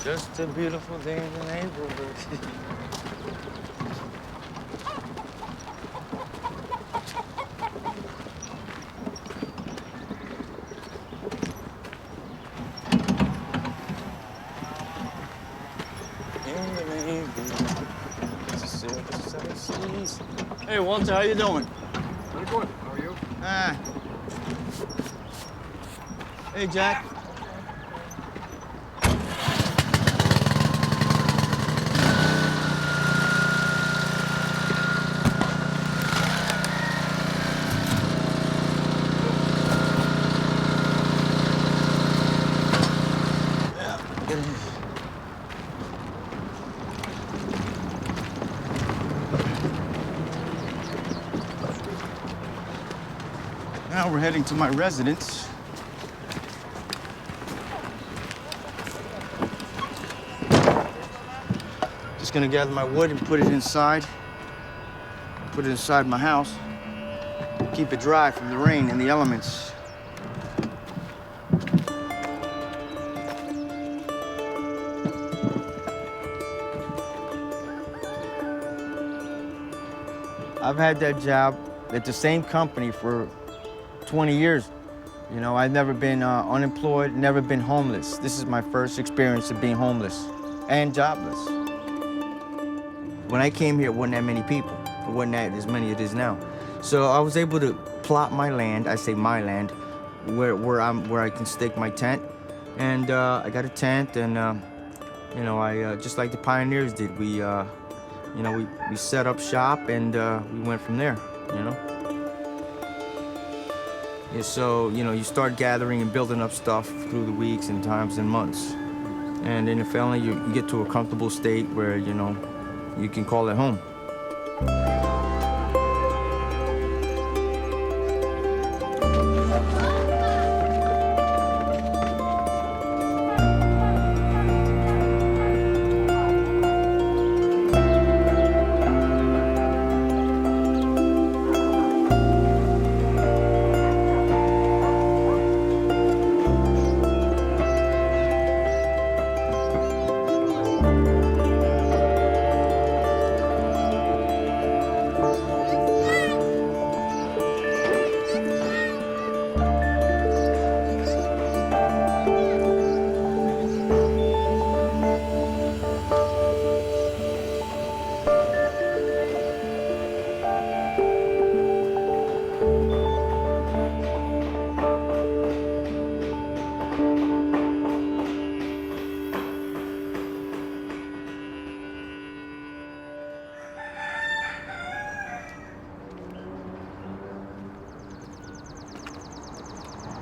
Just a beautiful day in the neighborhood. Hey, Walter, how you doing? Very good. How are you? Hey, Jack. Now we're heading to my residence. Just gonna gather my wood and put it inside. Put it inside my house. Keep it dry from the rain and the elements. I've had that job at the same company for 20 years. You know, I've never been unemployed, never been homeless. This is my first experience of being homeless and jobless. When I came here, it wasn't that many people. It wasn't that as many as it is now. So I was able to plot my land, I say my land, where I can stake my tent. And I got a tent, and you know, I just like the pioneers did. We set up shop, and we went from there. You know. And so, you know, you start gathering and building up stuff through the weeks and times and months. And then finally you get to a comfortable state where, you know, you can call it home.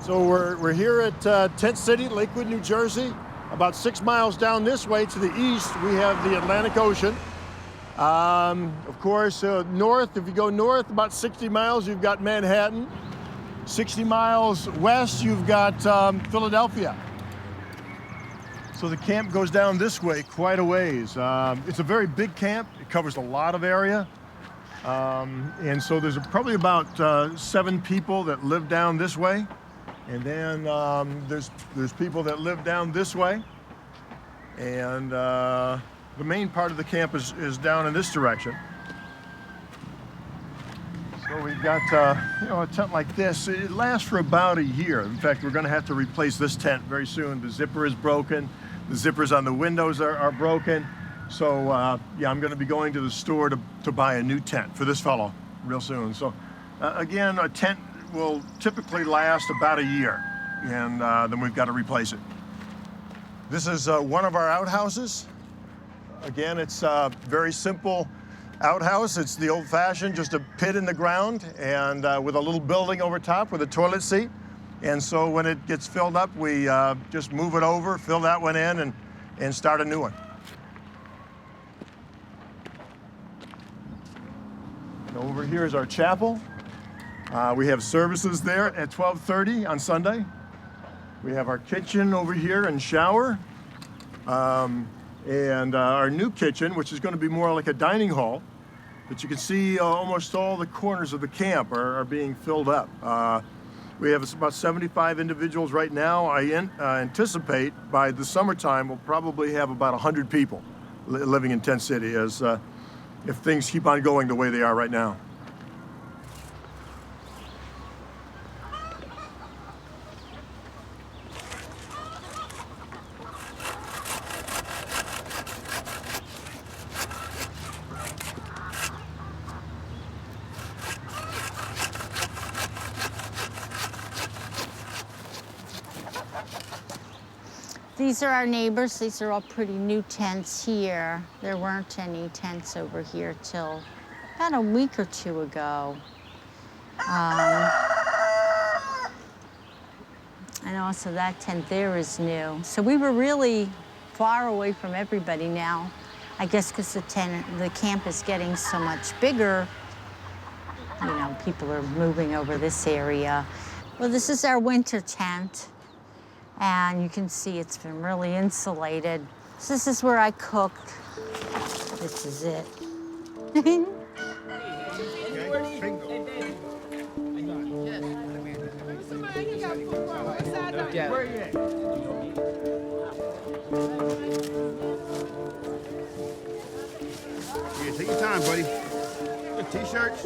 So we're here at Tent City, Lakewood, New Jersey. About 6 miles down this way to the east, we have the Atlantic Ocean. Of course, north, if you go north about 60 miles, you've got Manhattan. 60 miles west, you've got Philadelphia. So the camp goes down this way quite a ways. It's a very big camp. It covers a lot of area. And so there's probably about 7 people that live down this way. And then there's people that live down this way. And the main part of the camp is down in this direction. So we've got a tent like this. It lasts for about a year. In fact, we're going to have to replace this tent very soon. The zipper is broken. The zippers on the windows are broken. So yeah, I'm going to be going to the store to buy a new tent for this fellow real soon. So again, a tent will typically last about a year, and then we've got to replace it. This is one of our outhouses. Again, it's a very simple outhouse. It's the old-fashioned, just a pit in the ground, and with a little building over top with a toilet seat. And so when it gets filled up, we just move it over, fill that one in, and start a new one. And over here is our chapel. We have services there at 12:30 on Sunday. We have our kitchen over here and shower. And our new kitchen, which is going to be more like a dining hall. But you can see almost all the corners of the camp are being filled up. We have about 75 individuals right now. I anticipate by the summertime we'll probably have about 100 people living in Tent City if things keep on going the way they are right now. These are our neighbors. These are all pretty new tents here. There weren't any tents over here till about a week or two ago. And also that tent there is new. So we were really far away from everybody now. I guess because the camp is getting so much bigger, you know, people are moving over this area. Well, this is our winter tent. And you can see it's been really insulated. So this is where I cooked. This is it. Here, take your time, buddy. Good t-shirts.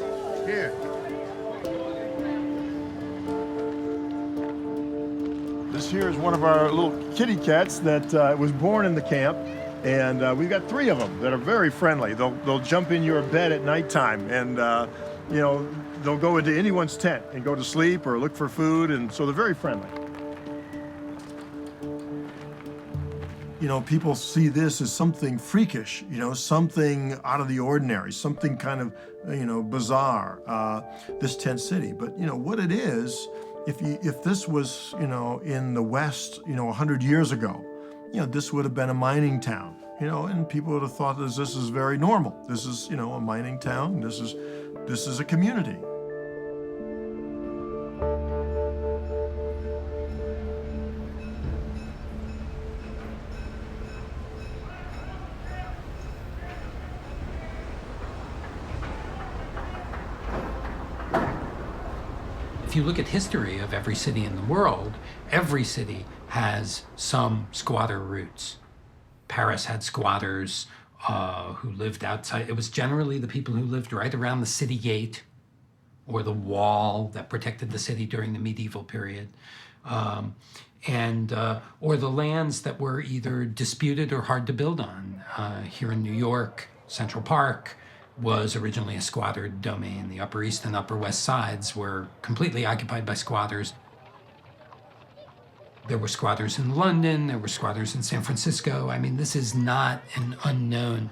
Here. This here is one of our little kitty cats that was born in the camp, and we've got 3 of them that are very friendly. They'll jump in your bed at nighttime, and you know, they'll go into anyone's tent and go to sleep or look for food, and so they're very friendly. You know, people see this as something freakish, you know, something out of the ordinary, something kind of, you know, bizarre, this tent city. But, you know, what it is, if this was, you know, in the West, you know, 100 years ago, you know, this would have been a mining town, you know, and people would have thought this is very normal. This is, you know, a mining town. This is a community. If you look at history of every city in the world, every city has some squatter roots. Paris had squatters who lived outside. It was generally the people who lived right around the city gate or the wall that protected the city during the medieval period, or the lands that were either disputed or hard to build on. Here in New York, Central Park was originally a squatter domain. The Upper East and Upper West Sides were completely occupied by squatters. There were squatters in London, there were squatters in San Francisco. I mean, this is not an unknown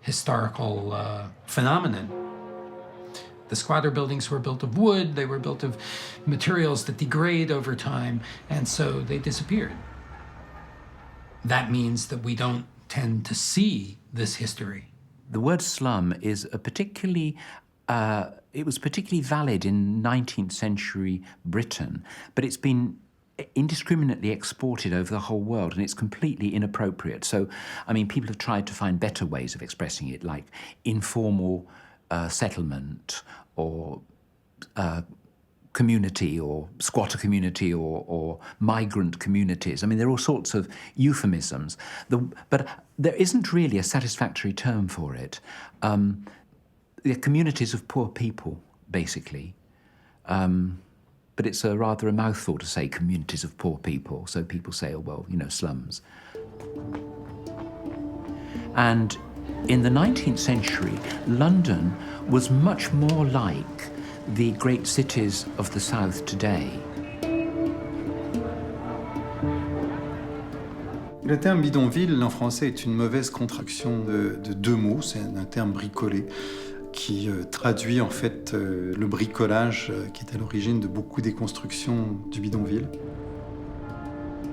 historical phenomenon. The squatter buildings were built of wood, they were built of materials that degrade over time, and so they disappeared. That means that we don't tend to see this history. The word slum is it was particularly valid in 19th century Britain, but it's been indiscriminately exported over the whole world, and it's completely inappropriate. So, I mean, people have tried to find better ways of expressing it, like informal settlement or community or squatter community or migrant communities. I mean, there are all sorts of euphemisms. But there isn't really a satisfactory term for it. They're communities of poor people, basically. But it's rather a mouthful to say communities of poor people. So people say, oh, well, you know, slums. And in the 19th century, London was much more like the great cities of the South today. Le terme bidonville en français est une mauvaise contraction de 2 mots, c'est un terme bricolé qui traduit en fait le bricolage qui est à l'origine de beaucoup des constructions du bidonville.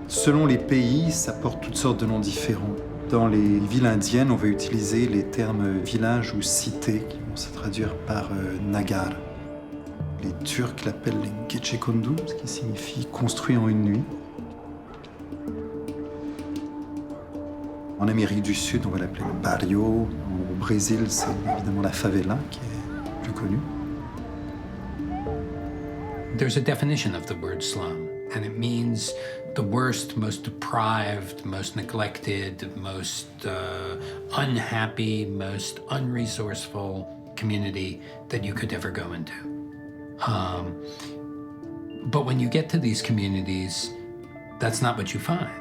Selon les pays, ça porte toutes sortes de noms différents. Dans les villes indiennes, on va utiliser les termes village ou cité qui vont se traduire par nagar. Les Turcs l'appellent les Gecekondu, ce qui signifie construit en une nuit. En Amérique du Sud, on va l'appeler le barrio. Au Brésil, c'est évidemment la favela qui est plus connue. There's a definition of the word slum, and it means the worst, most deprived, most neglected, most unhappy, most unresourceful community that you could ever go into. But when you get to these communities, that's not what you find.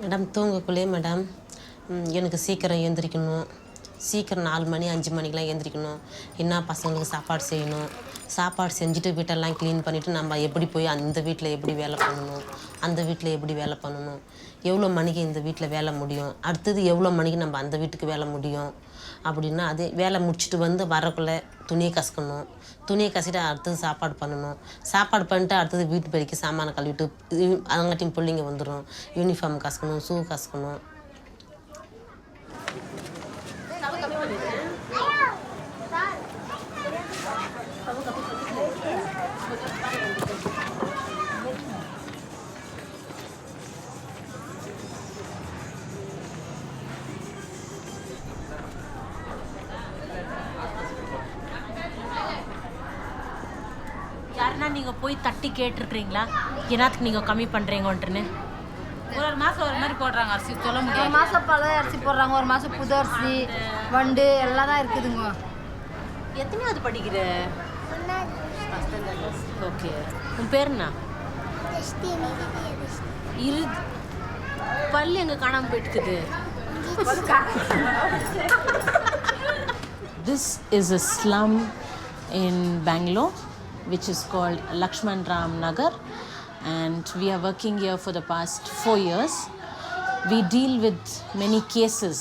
Madam தூங்கக்குள்ளே madam எனக்கு சீக்கிரம் எழுந்திரிக்கணும், சீக்கிரம் 4 மணி 5 மணிக்கெலாம் எழுந்திரிக்கணும், என்ன பசங்களுக்கு சாப்பாடு செய்யணும், சாப்பாடு செஞ்சுட்டு வீட்டெல்லாம் க்ளீன் பண்ணிவிட்டு நம்ம எப்படி போய் அந்த வீட்டில் எப்படி வேலை பண்ணணும், அந்த வீட்டில் எப்படி வேலை பண்ணணும், எவ்வளோ மணிக்கு இந்த வீட்டில் வேலை முடியும், அடுத்தது எவ்வளோ மணிக்கு நம்ம அந்த வீட்டுக்கு வேலை முடியும் அப்படின்னா அதே வேலை முடிச்சுட்டு வந்து வரக்குள்ளே துணியை கசக்கணும், துணியை கசிட்டு அடுத்தது சாப்பாடு பண்ணணும், சாப்பாடு பண்ணிட்டு அடுத்தது வீட்டு பெருக்கி சாமானை கழுவிட்டு அதங்காட்டியும் பிள்ளைங்க வந்துடும், யூனிஃபார்ம் கசக்கணும், ஷூ கசக்கணும். யாருன்னா நீங்கள் போய் தட்டி கேட்டுருக்குறீங்களா என்னத்துக்கு நீங்கள் கம்மி பண்ணுறீங்கன்ட்டுன்னு? ஒரு மாதம் ஒரு மாதிரி போடுறாங்க அரிசி, சொல்ல முடியாது. ஒரு மாதம் பழைய அரிசி போடுறாங்க, ஒரு மாதம் புது அரிசி, வண்டு எல்லாம் தான் இருக்குதுங்க. எத்தனையாவது படிக்கிற? ஓகே, உன் பேர் என்ன? இரு பல்லு எங்கே காணாமல் போயிட்டுக்குது? This is a slum in Bangalore, which is called Lakshman Ram Nagar, and we are working here for the past 4 years. We deal with many cases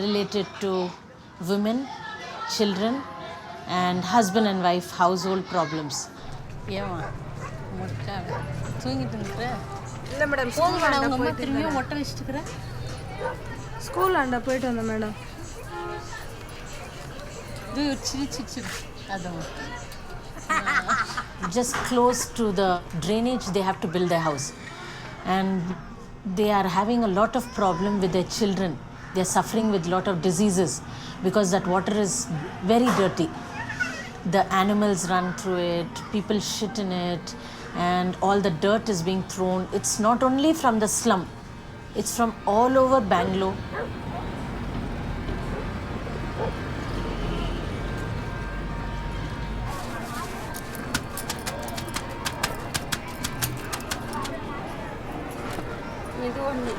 related to women, children, and husband and wife household problems. ஏமா மொட்டை தூங்கிட்டு இருக்கிற? இல்லை madam, போதும் madam, உங்கள் அம்மா திரும்பியும் மொட்டை வச்சுட்டுக்கிறேன். ஸ்கூல் ஆண்ட போயிட்டு வந்தேன் மேடம். இது சிரிச்சிச்சு அதான். Just close to the drainage, they have to build their house, and they are having a lot of problem with their children. They are suffering with lot of diseases because that water is very dirty. The animals run through it, people shit in it, and all the dirt is being thrown. It's not only from the slum, it's from all over Bangalore. இது ஒன்று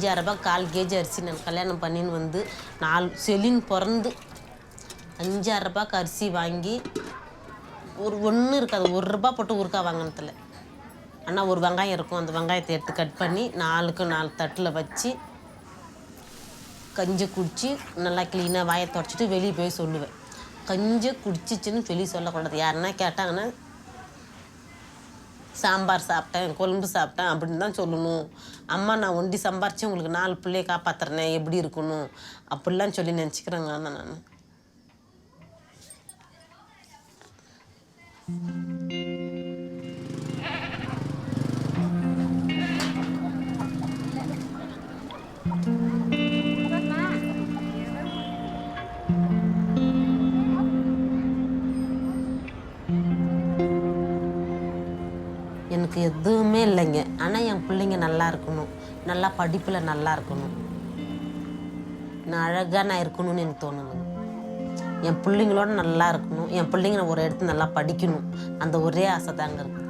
₹5 1/4 kg அரிசி நான் கல்யாணம் பண்ணின்னு வந்து 4 செலின் பிறந்து ₹5 அரிசி வாங்கி ஒன்றும் இருக்காது, ₹1 போட்டு ஊறுக்காய் வாங்கினதில்ல. ஆனால் ஒரு வெங்காயம் இருக்கும், அந்த வெங்காயத்தை எடுத்து கட் பண்ணி 4க்கு 4 தட்டில் வச்சு கஞ்சி குடித்து நல்லா க்ளீனாக வாயை தொடச்சிட்டு வெளியே போய் சொல்லுவேன். கஞ்சி குடிச்சிச்சுன்னு சொல்லி சொல்லக்கூடாது. யாருன்னா கேட்டாங்கன்னா சாம்பார் சாப்பிட்டேன், குழம்பு சாப்பிட்டேன் அப்படின்னு தான் சொல்லணும். அம்மா நான் ஒண்டி சம்பாரிச்சு உங்களுக்கு 4 பிள்ளையை காப்பாற்றுறேன், எப்படி இருக்கணும் அப்படிலாம் சொல்லி நினச்சிக்கிறேங்க. ஆனால் நான் எனக்கு எதுவுமே இல்லைங்க. ஆனால் என் பிள்ளைங்க நல்லா இருக்கணும், நல்லா படிப்பில் நல்லா இருக்கணும், நான் அழகாக நான் இருக்கணும்னு எனக்கு தோணுது. என் பிள்ளைங்களோட நல்லா இருக்கணும், என் பிள்ளைங்க ஒரு இடத்துல நல்லா படிக்கணும், அந்த ஒரே ஆசை தாங்க இருக்குது.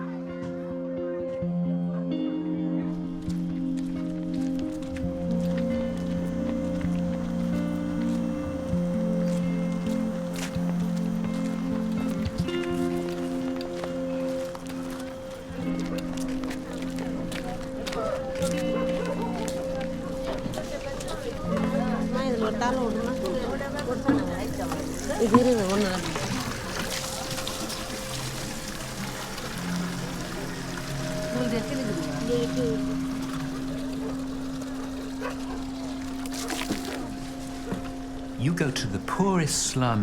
You go to the poorest slum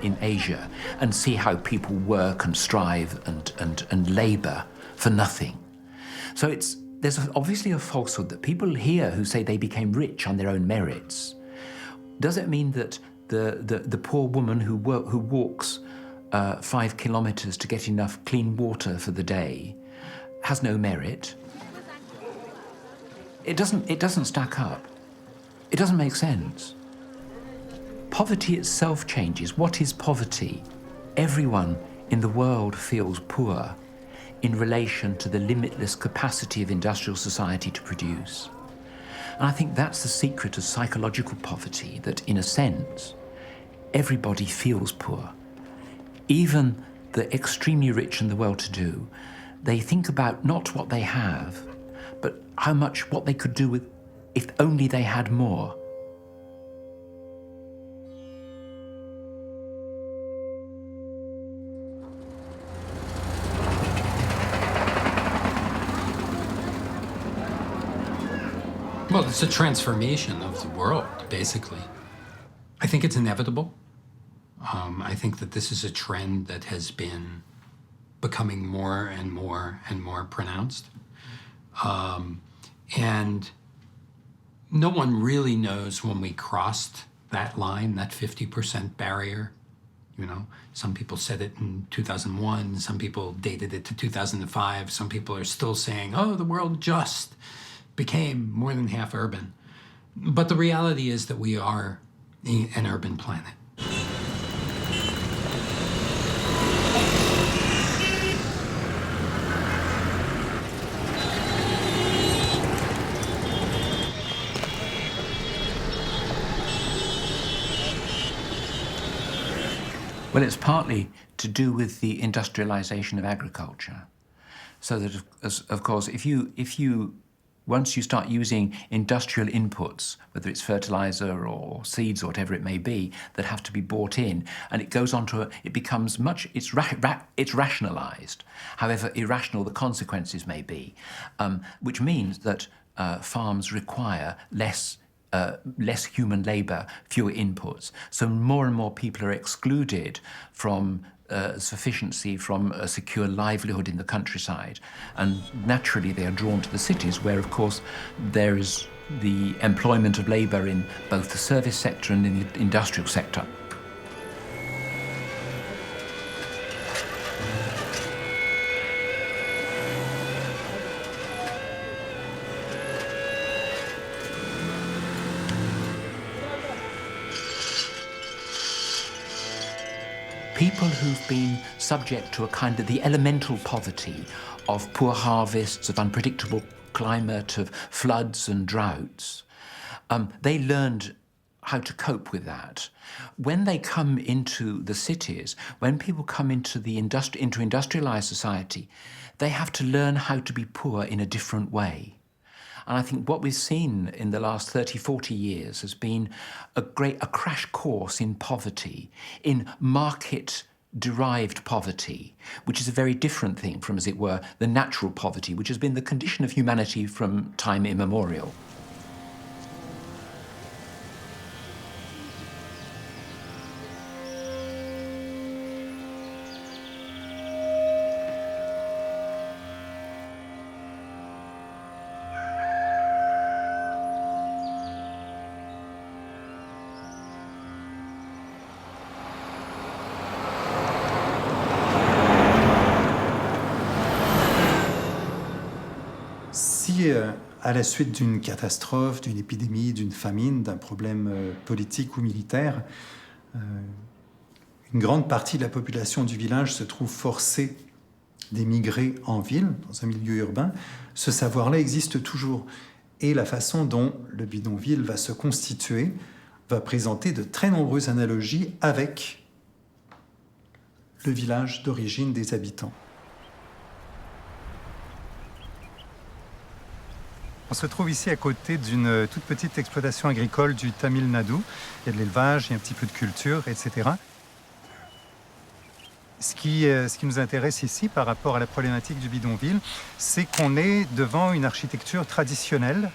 in Asia and see how people work and strive and labour for nothing. So there's obviously a falsehood that people here who say they became rich on their own merits. Does it mean that the poor woman who walks 5 kilometres to get enough clean water for the day has no merit? It doesn't stack up. It doesn't make sense. Poverty itself changes. What is poverty? Everyone in the world feels poor in relation to the limitless capacity of industrial society to produce. And I think that's the secret of psychological poverty, that in a sense, everybody feels poor. Even the extremely rich and the well-to-do, they think about not what they have, but what they could do with if only they had more. Well, it's a transformation of the world, basically. I think it's inevitable. I think that this is a trend that has been becoming more and more and more pronounced. And no one really knows when we crossed that line, that 50% barrier. You know, some people said it in 2001, some people dated it to 2005, some people are still saying, oh, the world just became more than half urban. But the reality is that we are an urban planet. Well, it's partly to do with the industrialization of agriculture. So that, of course, if you once you start using industrial inputs, whether it's fertilizer or seeds or whatever it may be, that have to be bought in, and it goes on to it becomes much, it's rationalized, however irrational the consequences may be, which means that farms require less human labour, fewer inputs. So more and more people are excluded from sufficiency, from a secure livelihood in the countryside. And naturally they are drawn to the cities where, of course, there is the employment of labour in both the service sector and in the industrial sector. People who've been subject to a kind of the elemental poverty of poor harvests, of unpredictable climate, of floods and droughts, they learned how to cope with that. When they come into the cities, when people come into into industrialized society, they have to learn how to be poor in a different way. And I think what we've seen in the last 30, 40 years has been a crash course in poverty, in market-derived poverty, which is a very different thing from, as it were, the natural poverty, which has been the condition of humanity from time immemorial. Si, à la suite d'une catastrophe, d'une épidémie, d'une famine, d'un problème politique ou militaire, une grande partie de la population du village se trouve forcée d'émigrer en ville, dans un milieu urbain, ce savoir-là existe toujours. Et la façon dont le bidonville va se constituer va présenter de très nombreuses analogies avec le village d'origine des habitants. On se trouve ici à côté d'une toute petite exploitation agricole du Tamil Nadu. Il y a de l'élevage, il y a un petit peu de culture, etc. Ce qui nous intéresse ici par rapport à la problématique du bidonville, c'est qu'on est devant une architecture traditionnelle.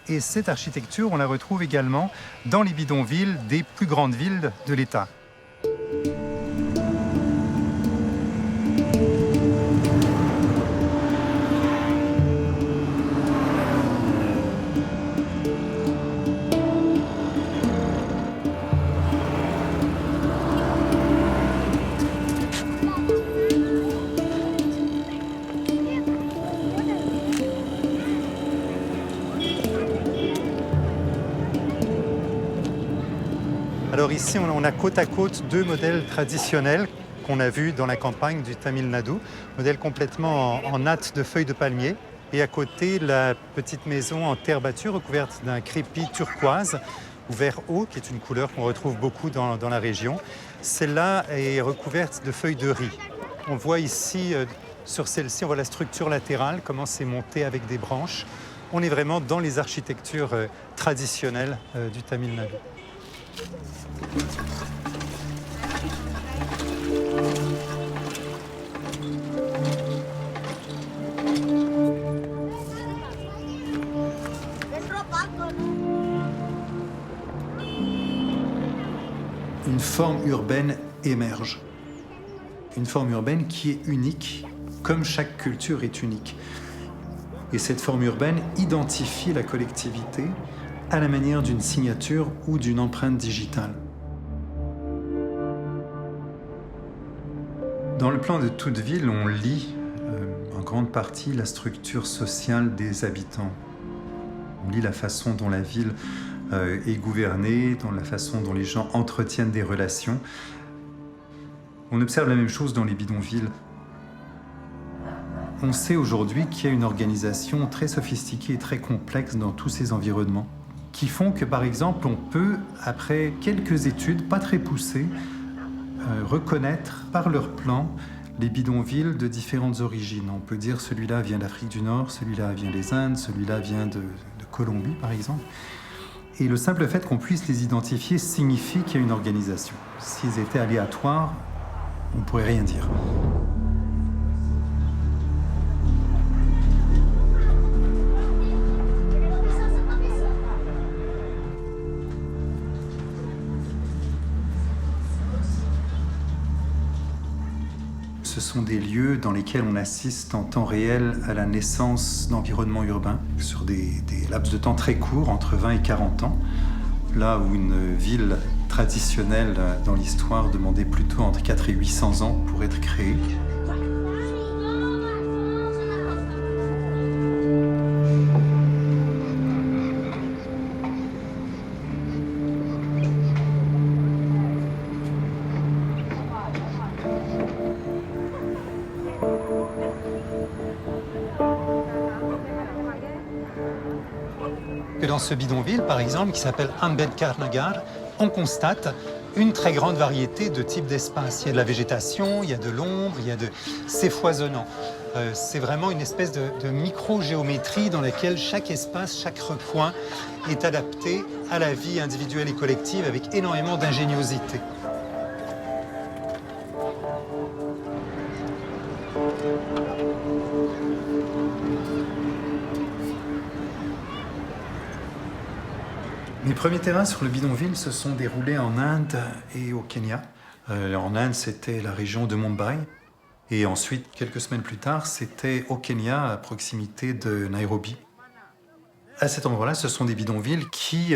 Et cette architecture, on la retrouve également dans les bidonvilles des plus grandes villes de l'État. Alors ici, on a côte à côte deux modèles traditionnels qu'on a vus dans la campagne du Tamil Nadu. Modèle complètement en natte de feuilles de palmier. Et à côté, la petite maison en terre battue recouverte d'un crépi turquoise ou vert eau, qui est une couleur qu'on retrouve beaucoup dans la région. Celle-là est recouverte de feuilles de riz. On voit ici, sur celle-ci, on voit la structure latérale, comment c'est monté avec des branches. On est vraiment dans les architectures traditionnelles du Tamil Nadu. Une forme urbaine émerge. Une forme urbaine qui est unique, comme chaque culture est unique. Et cette forme urbaine identifie la collectivité à la manière d'une signature ou d'une empreinte digitale. Dans le plan de toute ville, on lit en grande partie la structure sociale des habitants. On lit la façon dont la ville est gouvernée, dans la façon dont les gens entretiennent des relations. On observe la même chose dans les bidonvilles. On sait aujourd'hui qu'il y a une organisation très sophistiquée et très complexe dans tous ces environnements, qui font que, par exemple, on peut, après quelques études pas très poussées, reconnaître par leur plan les bidonvilles de différentes origines. On peut dire celui-là vient d'Afrique du Nord, celui-là vient des Indes, celui-là vient de Colombie, par exemple. Et le simple fait qu'on puisse les identifier signifie qu'il y a une organisation. S'ils étaient aléatoires, on ne pourrait rien dire. Ce sont des lieux dans lesquels on assiste en temps réel à la naissance d'environnements urbains sur des laps de temps très courts, entre 20 et 40 ans, là où une ville traditionnelle dans l'histoire demandait plutôt entre 4 et 800 ans pour être créée. Que dans ce bidonville, par exemple, qui s'appelle Ambedkar Nagar, on constate une très grande variété de types d'espaces. Il y a de la végétation, il y a de l'ombre, c'est foisonnant. C'est vraiment une espèce de micro-géométrie dans laquelle chaque espace, chaque recoin est adapté à la vie individuelle et collective avec énormément d'ingéniosité. Mes premiers terrains sur le bidonville se sont déroulés en Inde et au Kenya. En Inde, c'était la région de Mumbai. Et ensuite, quelques semaines plus tard, c'était au Kenya, à proximité de Nairobi. À cet endroit-là, ce sont des bidonvilles qui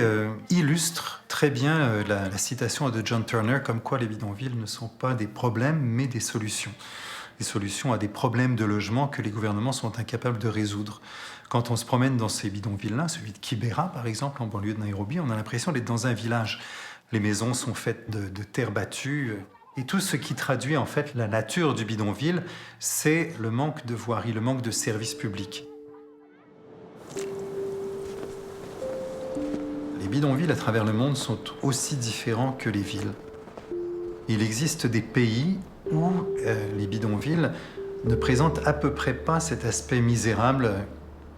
illustrent très bien la citation de John Turner, comme quoi les bidonvilles ne sont pas des problèmes, mais des solutions. Des solutions à des problèmes de logement que les gouvernements sont incapables de résoudre. Quand on se promène dans ces bidonvilles-là, celui de Kibera, par exemple, en banlieue de Nairobi, on a l'impression d'être dans un village. Les maisons sont faites de terre battue. Et tout ce qui traduit en fait la nature du bidonville, c'est le manque de voirie, le manque de services publics. Les bidonvilles à travers le monde sont aussi différents que les villes. Il existe des pays où les bidonvilles ne présentent à peu près pas cet aspect misérable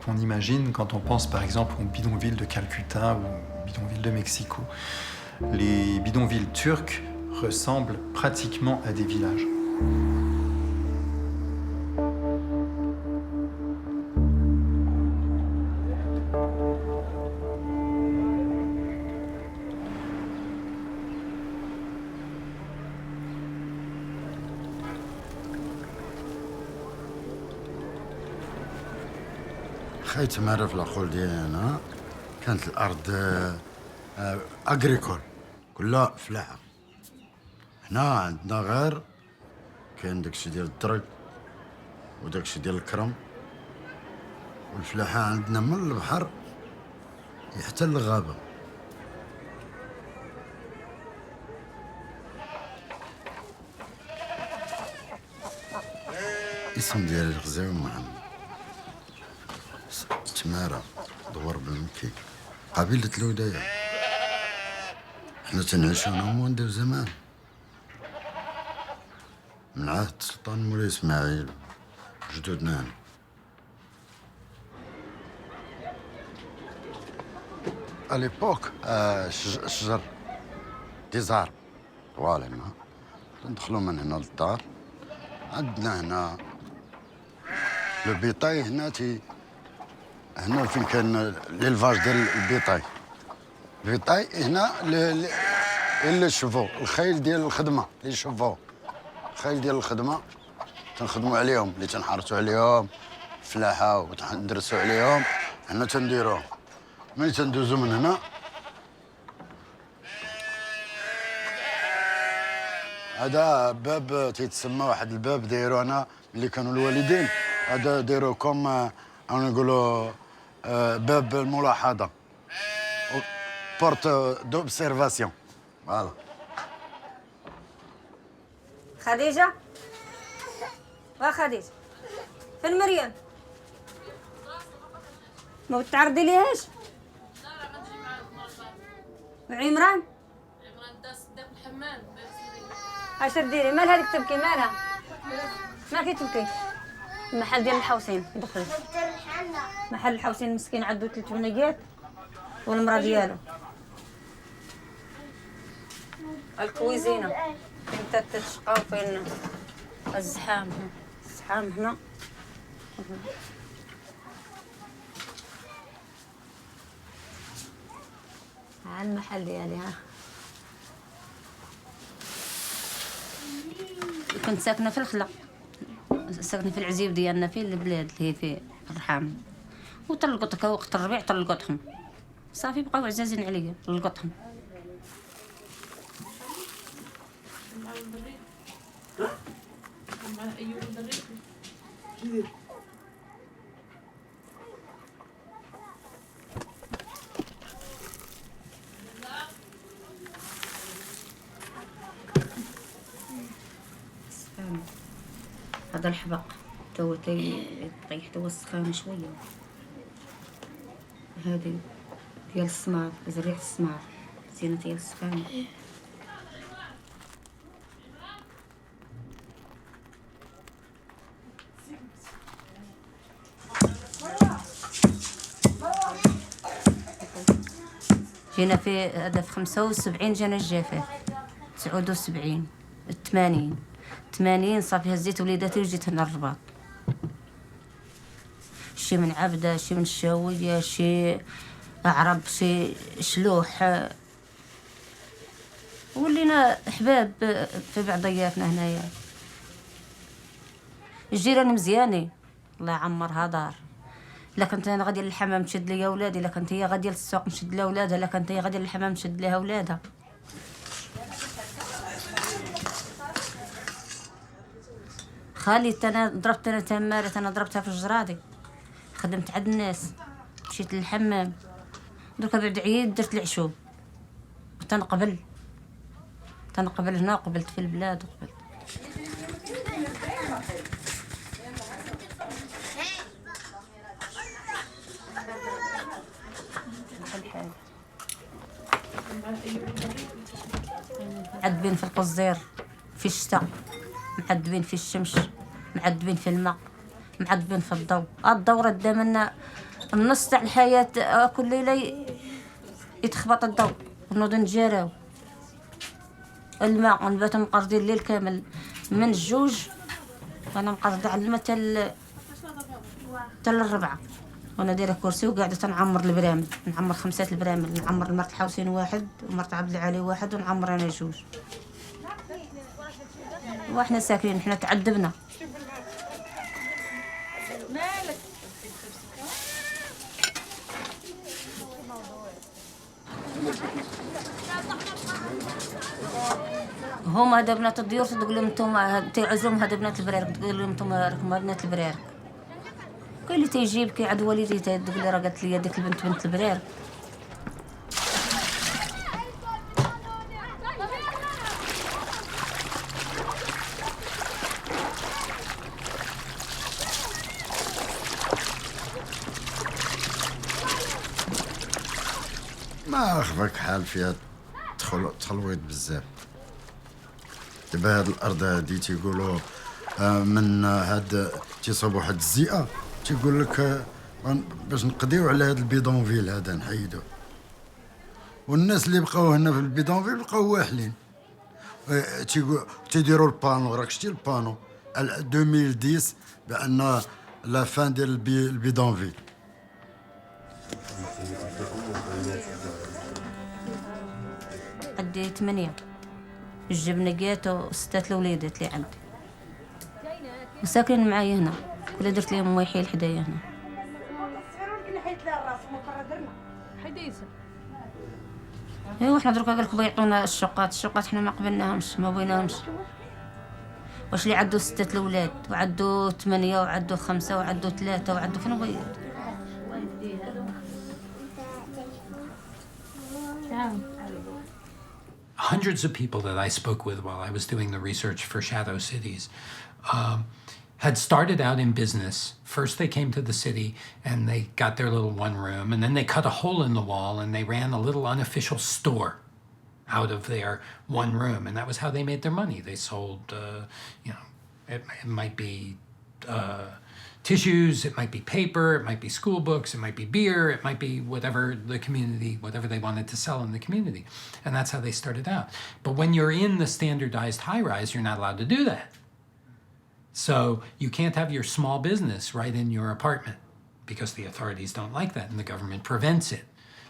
qu'on imagine quand on pense par exemple aux bidonvilles de Calcutta ou aux bidonvilles de Mexico. Les bidonvilles turcs ressemblent pratiquement à des villages. خيت معرف العقول ديالنا كانت الارض اغريكول كلها فلاحه. هنا عندنا غير كاين داكشي ديال الدرك وداكشي ديال الكرم، والفلاحه عندنا من البحر حتى للغابه. اسم ديالي الغزاوي محمد، تمارة دوار بالمكي، قبيلة الوداية. حنا تنعيشو هنا منذ زمان، من عهد السلطان مولاي اسماعيل جدودنا هنا. اليبوك شجر ديزار طوال هنا، ندخلو من هنا للدار. عندنا هنا لو بيطاي هنا فين كان ليلفاج ديال البيطاي. البيطاي هنا اللي شوفوا الخيل ديال الخدمه اللي شوفوا الخيل ديال الخدمه تنخدموا عليهم، اللي تنحرسوا عليهم فلاحه وتندرسوا عليهم. هنا تنديروهم ملي تندوزو من هنا. هذا باب تيتسمى واحد الباب دايرو هنا اللي كانوا الوالدين، هذا دايرو كوم انا نقولوا باب الملاحظه، بورت دوبسيرفاسيون. فوالا. خديجه خديجه فين مريم؟ ما بتعرضي ليهاش؟ عمران داس الحمام. اش تديري؟ مال هذيك تبكي؟ مالها؟ ما تبكي؟ المحل ديال الحوسين دخلت محل الحوسين مسكين عندو 3 بنيات والمراه ديالو. الكويزينه فين تتشقاو، فين الزحام هنا. ها المحل ديالي. ها كنت ساكنه في الخلا، ساكنه في العزيب ديالنا في البلاد اللي هي في الرحام، وطلقتك وقت الربيع طلقتهم صافي، بقاو عزازين عليا طلقتهم. هذا الحبق تو طيح تو السخان شويه. هذه ديال السمار، زريعة السمار، زينة ديال السخان. جينا في هذا في 75 جانا الجفاف 79 80 صافي هزيت وليداتي وجيت هنا الرباط شي من عبده شي من الشاويه شي عرب شي شلوح ولينا احباب في بعضياتنا هنايا الجيران مزيانين الله يعمرها دار الا كنت انا غاديه للحمام نشد ليا ولادي الا كنت هي غاديه للسوق نشد لها ولادها الا كنت هي غاديه للحمام نشد لها ولادها خالي انا ضربت انا تماره انا ضربتها في الجرادي خدمت عند الناس مشيت للحمام دركا بعد عيد درت العشوب تنقبل هنا قبلت في البلاد وقبلت معذبين في القصدير في الشتاء معذبين في الشمس معذبين في الماء معذبين في الضوء الضوء رد منا النص تاع الحياة كل ليلة يتخبط الضوء ونوض نتجاراو الماء نباتو مقرضين الليل كامل من الجوج وانا مقرضة على الماء تل الربعة وانا دايره كرسي وقاعده تنعمر البرامل نعمر 5 البرامل نعمر مرت الحوسين 1 ومرت عبد العالي 1 ونعمر انا 2 واحنا ساكنين حنا تعذبنا هما هذا بنات الديور تقول لهم انتم تعزلهم هذا بنات البرارك تقول لهم انتم راكم بنات البرارك كاين اللي تيجيب كي عاد والدي تقول لي راه قالت لي ديك البنت بنت البرارك ما أخفاك حال فيها تخلويت بزاف دابا هاد الأرض هادي تيقولوا من هاد تيصاوبوا واحد الزئة تيقول لك باش نقضيو على هاد البيدونفيل هذا نحيدو والناس اللي بقاو هنا في البيدونفيل بقاو واحلين تيديروا البانو راك شتي البانو 2010 بأن لا فان ديال البيدونفيل عندي 8 الجبنة جاتو 6 الوليدات اللي عندي وساكنين معايا هنا كل درت لهم مويحيل حدايا هنا ايوا حنا دركا قالك بيعطونا الشقات حنا ما قبلناهمش ما بغيناهمش واش اللي عندو 6 الولاد وعندو 8 وعندو 5 وعندو 3 وعندو فين بغي Hundreds of people that I spoke with while I was doing the research for Shadow Cities had started out in business. First they came to the city and they got their little one room and then they cut a hole in the wall and they ran a little unofficial store out of their one room, and that was how they made their money. They sold, it might be tissues, it might be paper, it might be school books, it might be beer, it might be whatever the community, whatever they wanted to sell in the community. And that's how they started out. But when you're in the standardized high-rise, you're not allowed to do that. So you can't have your small business right in your apartment because the authorities don't like that and the government prevents it.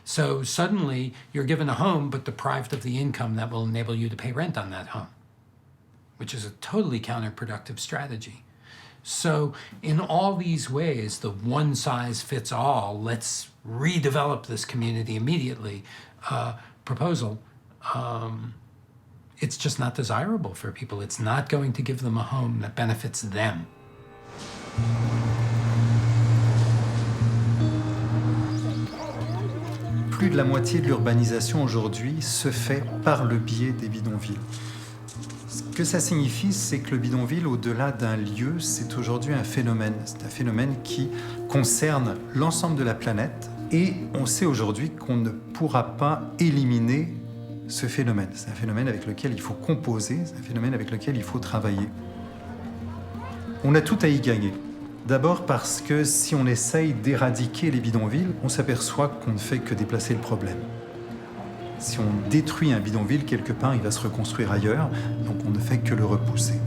So suddenly you're given a home but deprived of the income that will enable you to pay rent on that home, which is a totally counterproductive strategy. So in all these ways, the one-size-fits-all, let's redevelop this community immediately proposal, it's just not desirable for people. It's not going to give them a home that benefits them. Plus de la moitié de l'urbanisation aujourd'hui se fait par le biais des bidonvilles. Ce que ça signifie, c'est que le bidonville, au-delà d'un lieu, c'est aujourd'hui un phénomène. C'est un phénomène qui concerne l'ensemble de la planète et on sait aujourd'hui qu'on ne pourra pas éliminer ce phénomène. C'est un phénomène avec lequel il faut composer, c'est un phénomène avec lequel il faut travailler. On a tout à y gagner. D'abord parce que si on essaye d'éradiquer les bidonvilles, on s'aperçoit qu'on ne fait que déplacer le problème. Si on détruit un bidonville quelque part, il va se reconstruire ailleurs, donc on ne fait que le repousser.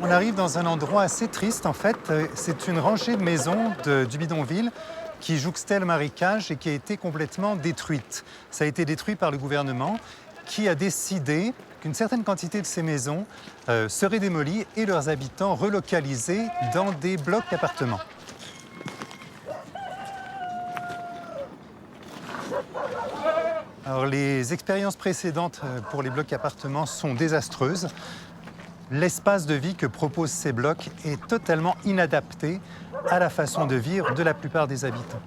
On arrive dans un endroit assez triste en fait. C'est une rangée de maisons du bidonville qui jouxtait le marécage et qui a été complètement détruite. Ça a été détruit par le gouvernement qui a décidé qu'une certaine quantité de ces maisons seraient démolies et leurs habitants relocalisés dans des blocs d'appartements. Alors, les expériences précédentes pour les blocs appartements sont désastreuses. L'espace de vie que proposent ces blocs est totalement inadapté à la façon de vivre de la plupart des habitants.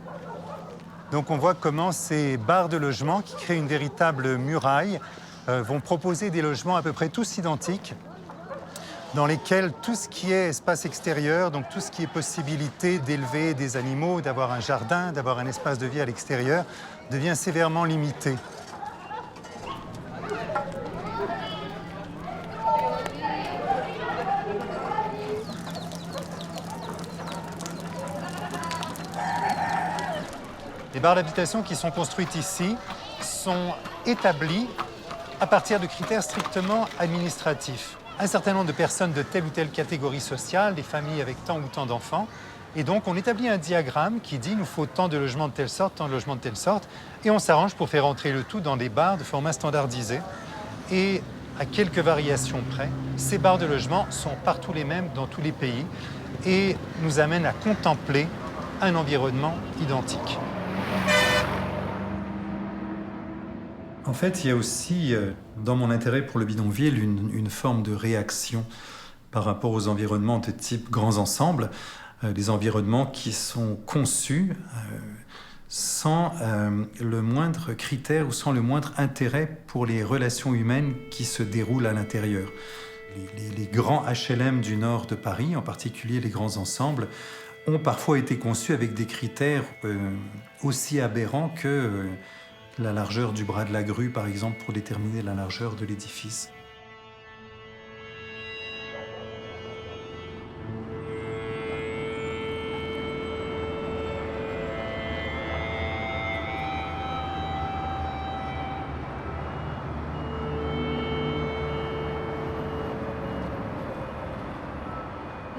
Donc on voit comment ces barres de logement qui créent une véritable muraille vont proposer des logements à peu près tous identiques, dans lesquels tout ce qui est espace extérieur, donc tout ce qui est possibilité d'élever des animaux, d'avoir un jardin, d'avoir un espace de vie à l'extérieur, devient sévèrement limité. Les barres d'habitation qui sont construites ici sont établies à partir de critères strictement administratifs. Un certain nombre de personnes de telle ou telle catégorie sociale, des familles avec tant ou tant d'enfants, et donc on établit un diagramme qui dit il nous faut tant de logements de telle sorte, tant de logements de telle sorte, et on s'arrange pour faire entrer le tout dans des barres de format standardisé. Et à quelques variations près, ces barres de logement sont partout les mêmes dans tous les pays et nous amènent à contempler un environnement identique. En fait, il y a aussi, dans mon intérêt pour le bidonville, une forme de réaction par rapport aux environnements de type grands ensembles, des environnements qui sont conçus sans le moindre critère ou sans le moindre intérêt pour les relations humaines qui se déroulent à l'intérieur. Les grands HLM du nord de Paris, en particulier les grands ensembles, ont parfois été conçus avec des critères aussi aberrants que la largeur du bras de la grue, par exemple, pour déterminer la largeur de l'édifice.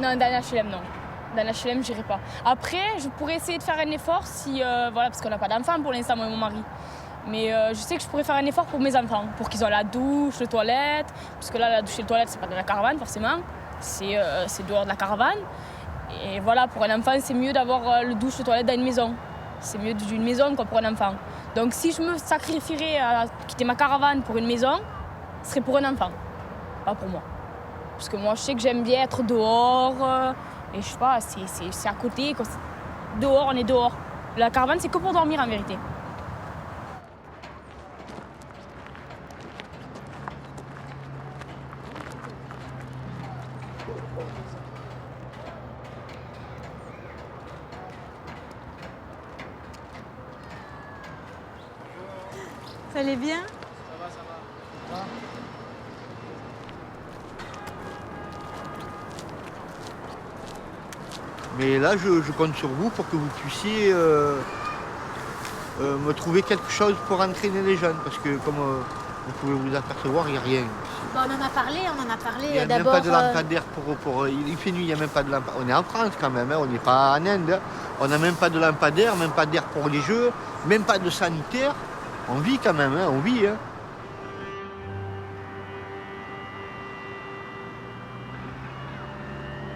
Non, dans l'HLM, non. Dans l'HLM, j'irai pas. Après, je pourrais essayer de faire un effort si, voilà, parce qu'on n'a pas d'enfants pour l'instant, moi et mon mari. Mais je sais que je pourrais faire un effort pour mes enfants, pour qu'ils aient la douche, les toilettes. Parce que là, la douche et les toilettes, c'est pas de la caravane, forcément. C'est dehors de la caravane. Et voilà, pour un enfant, c'est mieux d'avoir le douche et les toilettes dans une maison. C'est mieux d'une maison quoi, pour un enfant. Donc si je me sacrifierais à quitter ma caravane pour une maison, ce serait pour un enfant, pas pour moi. Parce que moi, je sais que j'aime bien être dehors. Et je sais pas, c'est à côté. Quoi. Dehors, on est dehors. La caravane, c'est que pour dormir en vérité. Ça allait bien? Ça va. Mais là, je compte sur vous pour que vous puissiez me trouver quelque chose pour entraîner les jeunes. Parce que comme vous pouvez vous apercevoir, il n'y a rien. Bon, on en a parlé Il n'y a même pas de lampadaire il fait nuit, il n'y a même pas de lampadaire. On est en France quand même, hein, on n'est pas en Inde. Hein. On n'a même pas de lampadaire, même pas d'air pour les jeux, même pas de sanitaire. On vit quand même, hein, on vit. Hein.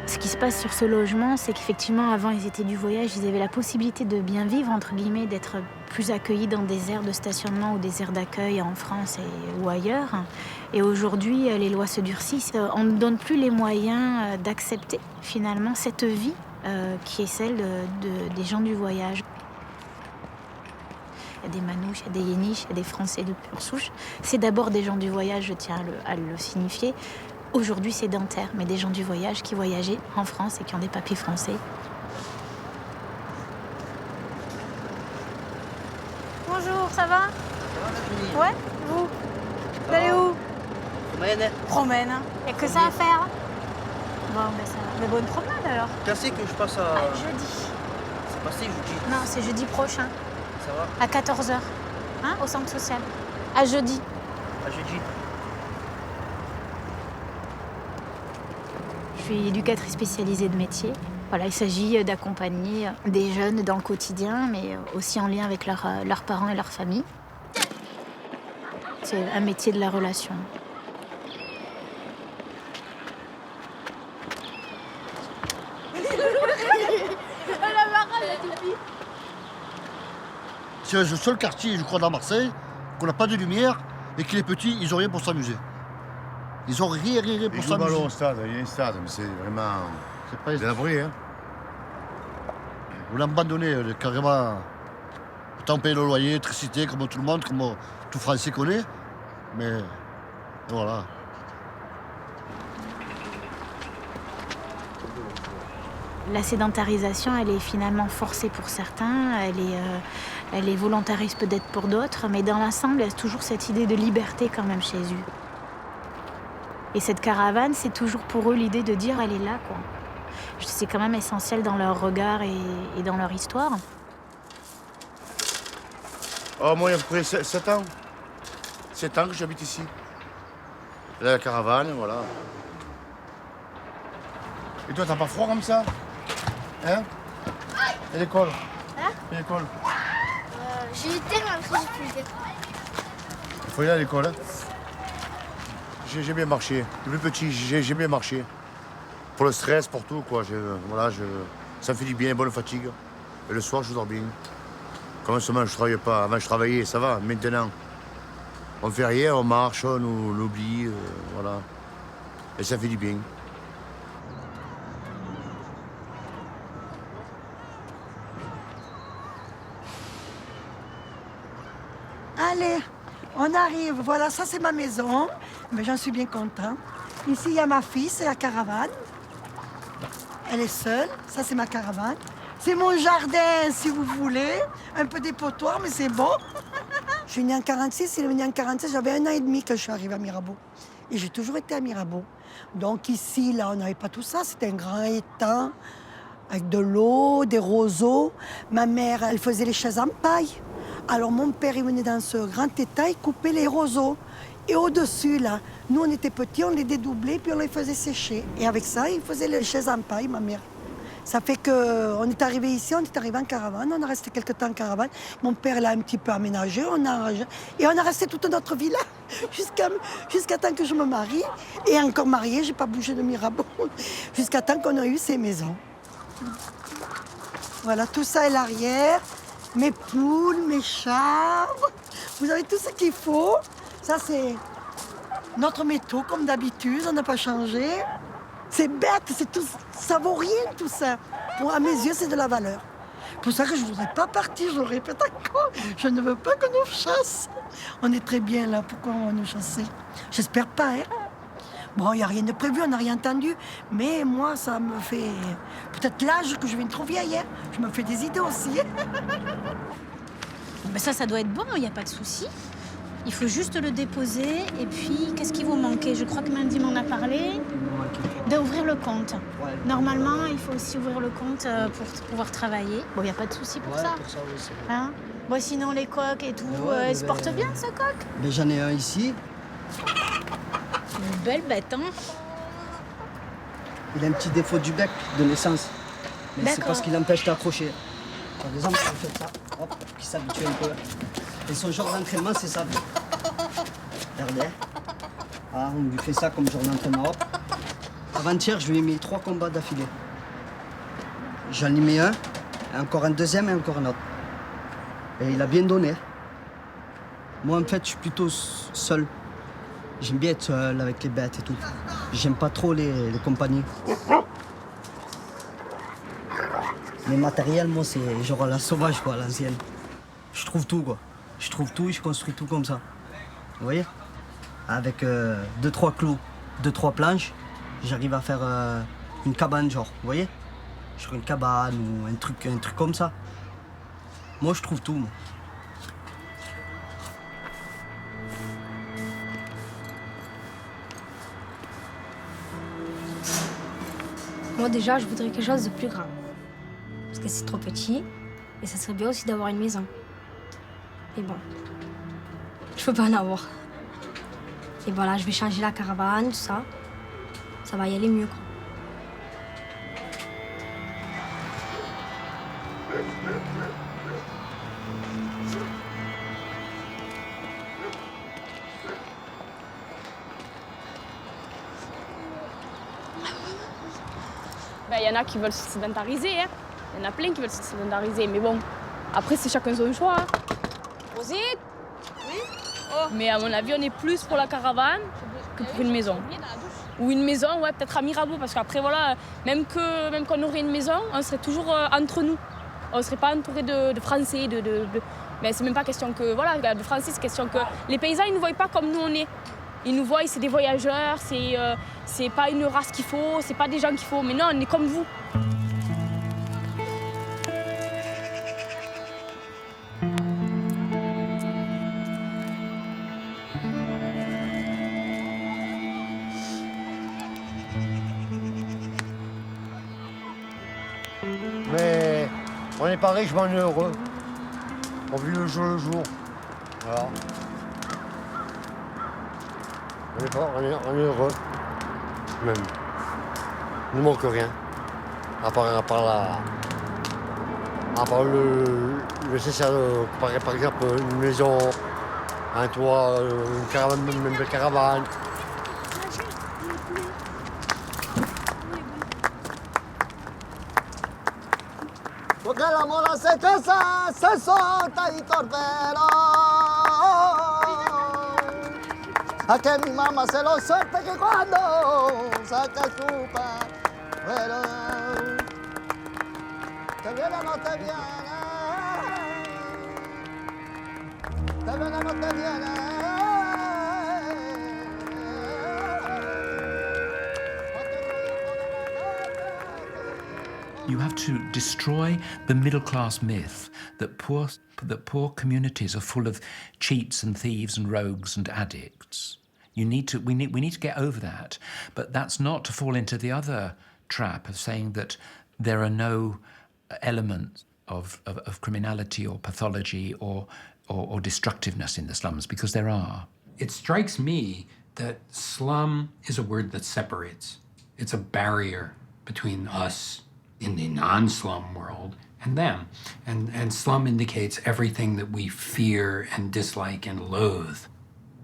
Ce qui se passe sur ce logement, c'est qu'effectivement, avant, ils étaient du voyage, ils avaient la possibilité de bien vivre, entre guillemets, d'être plus accueillis dans des aires de stationnement ou des aires d'accueil en France ou ailleurs. Et aujourd'hui, les lois se durcissent. On ne donne plus les moyens d'accepter, finalement, cette vie qui est celle des gens du voyage. Il y a des Manouches, il y a des Yéniches, il y a des Français de pure souche. C'est d'abord des gens du voyage, je tiens à le signifier. Aujourd'hui, sédentaires, mais des gens du voyage qui voyageaient en France et qui ont des papiers français. Bonjour, ça va? Ouais, vous? Vous allez où? Promène. Il n'y a que ça à faire. Bon, ben ça va. Mais bonne promenade alors. Quand c'est que je passe à... Jeudi. Passé jeudi. Non, c'est jeudi prochain, Ça va? à 14h, hein, au centre social. À jeudi. À jeudi. Je suis éducatrice spécialisée de métier. Voilà, il s'agit d'accompagner des jeunes dans le quotidien, mais aussi en lien avec leurs parents et leur famille. C'est un métier de la relation. C'est le seul quartier, je crois, dans Marseille, qu'on n'a pas de lumière et que les petits, ils ont rien pour s'amuser. Ils ont rien pour Ils jouent au s'amuser. ballon au stade, il y a un stade, mais c'est vraiment C'est pas délabré. Hein. On l'a abandonné carrément. Autant payer le loyer, l'électricité, comme tout le monde, comme tout Français connaît. Mais voilà. La sédentarisation, elle est finalement forcée pour certains, elle est volontariste peut-être pour d'autres, mais dans l'ensemble, il y a toujours cette idée de liberté quand même chez eux. Et cette caravane, c'est toujours pour eux l'idée de dire elle est là, quoi. C'est quand même essentiel dans leur regard et dans leur histoire. Oh, moi, il y a à peu près 7 ans. 7 ans que j'habite ici. Là, la caravane, voilà. Et toi, t'as pas froid comme ça? Hein? Et l'école? Hein? Et l'école? J'ai eu tellement de choses plus vite. Il faut y aller à l'école, hein? J'ai bien marché. Depuis petit, j'ai bien marché. Pour le stress, pour tout, quoi. Ça me fait du bien, bonne fatigue. Et le soir, je dors bien. Comme seulement je travaillais pas. Avant, je travaillais, ça va. Maintenant, on fait rien, on marche, on oublie, voilà. Et ça fait du bien. Allez, on arrive. Voilà, ça c'est ma maison. Mais j'en suis bien content. Ici, il y a ma fille, c'est la caravane. Elle est seule. Ça, c'est ma caravane. C'est mon jardin, si vous voulez. Un peu dépotoir, mais c'est bon. Je suis née en 46, il est né en 46. J'avais 1 an et demi quand je suis arrivée à Mirabeau. Et j'ai toujours été à Mirabeau. Donc ici, là, on n'avait pas tout ça. C'était un grand étang avec de l'eau, des roseaux. Ma mère, elle faisait les chaises en paille. Alors mon père, il venait dans ce grand étang, il coupait les roseaux. Et au-dessus, là, nous, on était petits, on les dédoublait, puis on les faisait sécher. Et avec ça, il faisait les chaises en paille, ma mère. Ça fait qu'on est arrivé ici, on est arrivé en caravane, on a resté quelques temps en caravane. Mon père l'a un petit peu aménagé, et on a resté toute notre vie là, jusqu'à temps que je me marie. Et encore mariée, j'ai pas bougé de Mirabeau, jusqu'à temps qu'on a eu ces maisons. Voilà, tout ça est l'arrière, mes poules, mes chats, vous avez tout ce qu'il faut. Ça, c'est notre métaux, comme d'habitude, on n'a pas changé. C'est bête, ça vaut rien tout ça. À mes yeux, c'est de la valeur. Pour ça que je ne voudrais pas partir, je le répète encore. Je ne veux pas qu'on nous chasse. On est très bien là, pourquoi on va nous chasser? J'espère pas, hein. Bon, il n'y a rien de prévu, on n'a rien entendu. Mais moi, ça me fait... Peut-être l'âge que je viens trop vieille, hein. Je me fais des idées aussi. Ben ça doit être bon, il n'y a pas de souci. Il faut juste le déposer. Et puis, qu'est-ce qui vous manquait? Je crois que Mandy m'en a parlé. D'ouvrir le compte. Ouais. Normalement, il faut aussi ouvrir le compte pour pouvoir travailler. Bon, il n'y a pas de souci pour ça. Pour ça, oui, c'est vrai. Hein? Bon, sinon, les coques et tout, elles se portent bien, ce coq? Mais j'en ai un ici. Une belle bête, hein? Il a un petit défaut du bec de naissance. Mais c'est D'accord. parce qu'il empêche d'accrocher. Par exemple, on fait ça, hop, pour qu'il s'habitue un peu. Et son genre d'entraînement, c'est ça. Regardez. Ah, on lui fait ça comme genre d'entraînement. Hop. Avant-hier, je lui ai mis 3 combats d'affilée. J'en ai mis un, encore un deuxième et encore un autre. Et il a bien donné. Moi, en fait, je suis plutôt seul. J'aime bien être seul avec les bêtes et tout. J'aime pas trop les compagnies. Les matériels, moi, c'est genre la sauvage, quoi, l'ancienne. Je trouve tout, quoi. Je trouve tout et je construis tout comme ça. Vous voyez? Avec 2-3 clous, 2-3 planches, j'arrive à faire une cabane, genre. Vous voyez? Genre une cabane ou un truc comme ça. Moi, je trouve tout, moi. Moi déjà, je voudrais quelque chose de plus grand. Parce que c'est trop petit. Et ça serait bien aussi d'avoir une maison. Mais bon, je peux pas en avoir. Et voilà, je vais changer la caravane, tout ça. Ça va y aller mieux, quoi. Il y en a qui veulent se sédentariser, hein. Il y en a plein qui veulent se sédentariser, mais bon, après c'est chacun son choix. Hein. Rosine ? Oui ? Oh. Mais à mon avis, on est plus pour la caravane que pour une maison. Ou une maison, ouais, peut-être à Mirabeau, parce qu'après, voilà, même qu'on aurait une maison, on serait toujours entre nous. On ne serait pas entouré de Français, Mais c'est même pas question que, voilà, de Français, c'est question que les paysans, ils ne nous voient pas comme nous on est. Ils nous voient, c'est des voyageurs, c'est pas une race qu'il faut, c'est pas des gens qu'il faut. Mais non, on est comme vous. Mais on n'est pas riche, mais on est heureux. On vit le jour. Voilà. On est heureux. Même. Il ne manque rien. À part le nécessaire, par exemple, une maison, un toit, une caravane, même une caravane. Porque el amor hace que se solta y torpero. A que mi mamá se lo suelte que cuando saca el chupa, pero te viene o no te viene, te viene o no te viene. You have to destroy the middle-class myth that poor communities are full of cheats and thieves and rogues and addicts. We need to get over that, but that's not to fall into the other trap of saying that there are no elements of criminality or pathology or destructiveness in the slums, because there are. It strikes me that slum is a word that separates. It's a barrier between us in the non-slum world and them. And slum indicates everything that we fear and dislike and loathe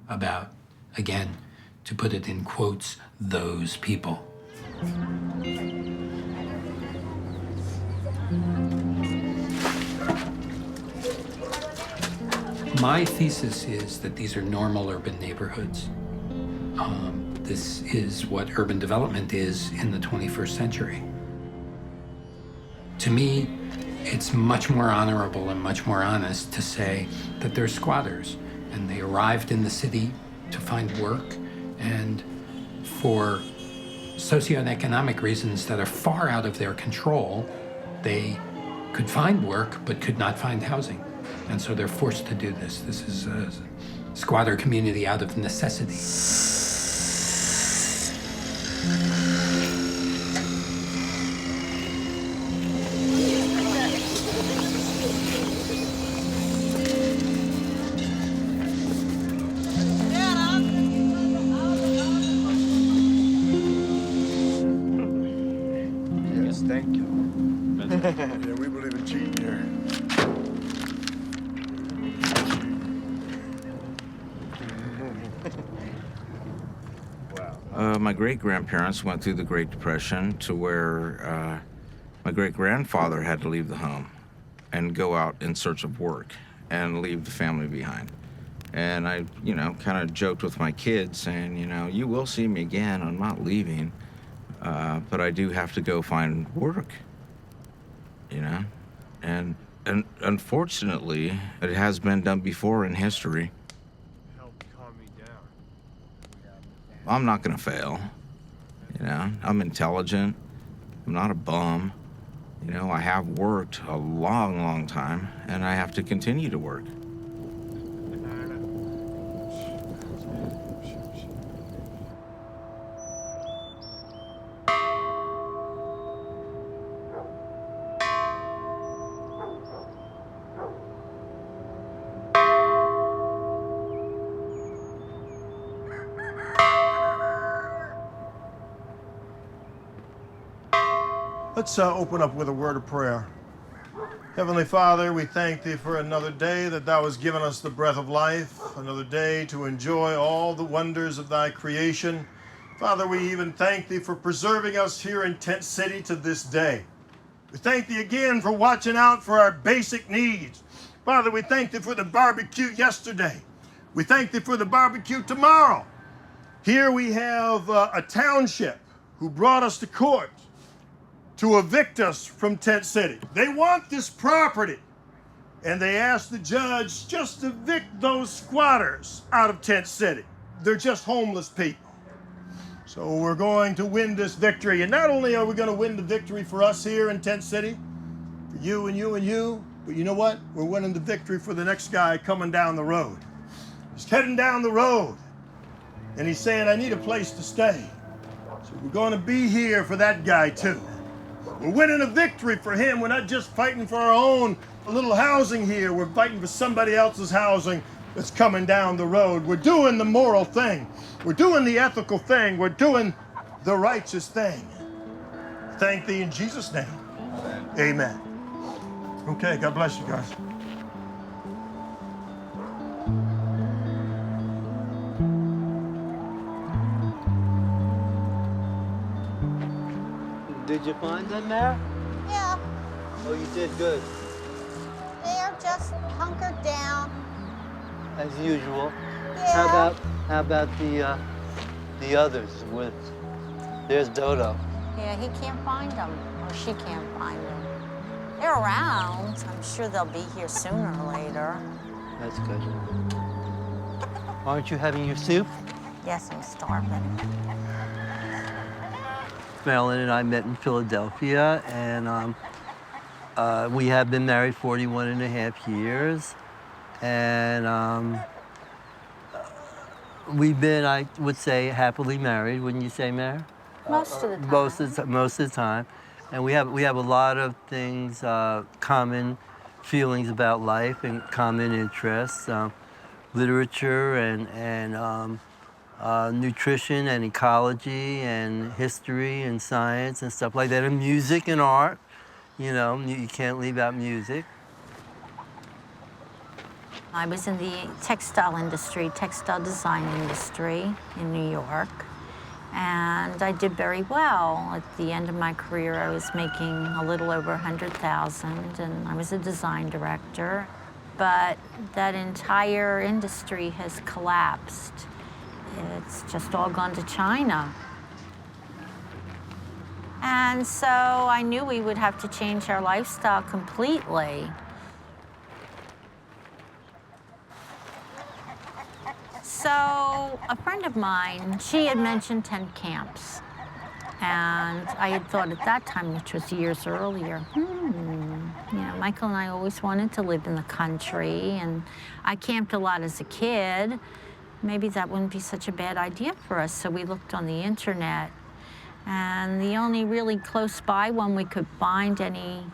about, again, to put it in quotes, those people. My thesis is that these are normal urban neighborhoods. This is what urban development is in the 21st century. To me, it's much more honorable and much more honest to say that they're squatters and they arrived in the city to find work, and for socioeconomic reasons that are far out of their control, they could find work but could not find housing. And so they're forced to do this. This is a squatter community out of necessity. Yes, thank you. Yeah, we believe in cheating here. My great-grandparents went through the Great Depression to where my great-grandfather had to leave the home and go out in search of work and leave the family behind. And I, kind of joked with my kids saying, you will see me again, I'm not leaving, but I do have to go find work, And unfortunately, it has been done before in history. I'm not gonna fail, I'm intelligent, I'm not a bum, I have worked a long, long time, and I have to continue to work. Let's open up with a word of prayer. Heavenly Father, we thank Thee for another day that Thou hast given us the breath of life, another day to enjoy all the wonders of Thy creation. Father, we even thank Thee for preserving us here in Tent City to this day. We thank Thee again for watching out for our basic needs. Father, we thank Thee for the barbecue yesterday. We thank Thee for the barbecue tomorrow. Here we have a township who brought us to court to evict us from Tent City. They want this property, and they asked the judge just to evict those squatters out of Tent City. They're just homeless people. So we're going to win this victory, and not only are we going to win the victory for us here in Tent City, for you and you and you, but you know what? We're winning the victory for the next guy coming down the road. He's heading down the road, and he's saying, I need a place to stay. So we're going to be here for that guy too. We're winning a victory for him. We're not just fighting for our own little housing here. We're fighting for somebody else's housing that's coming down the road. We're doing the moral thing. We're doing the ethical thing. We're doing the righteous thing. Thank Thee in Jesus' name. Amen. Okay, God bless you guys. Did you find them there? Yeah, Oh, you did good, they're just hunkered down. as usual. Yeah. How about the others? There's Dodo. Yeah, he can't find them, or she can't find them. They're around. I'm sure they'll be here sooner or later. That's good. Aren't you having your soup? Yes, I'm starving. Marilyn and I met in Philadelphia, and we have been married 41 and a half years. And we've been, I would say, happily married, wouldn't you say, Mary? Most of the time. Most of the time. And we have a lot of things, common feelings about life and common interests, literature and nutrition and ecology and history and science and stuff like that, and music and art. You know, you can't leave out music. I was in the textile industry, textile design industry in New York, and I did very well. At the end of my career, I was making a little over $100,000, and I was a design director. But that entire industry has collapsed. It's just all gone to China. And so I knew we would have to change our lifestyle completely. So a friend of mine, she had mentioned tent camps. And I had thought at that time, which was years earlier, you know, Michael and I always wanted to live in the country, and I camped a lot as a kid. Maybe that wouldn't be such a bad idea for us. So we looked on the internet, and the only really close by one we could find any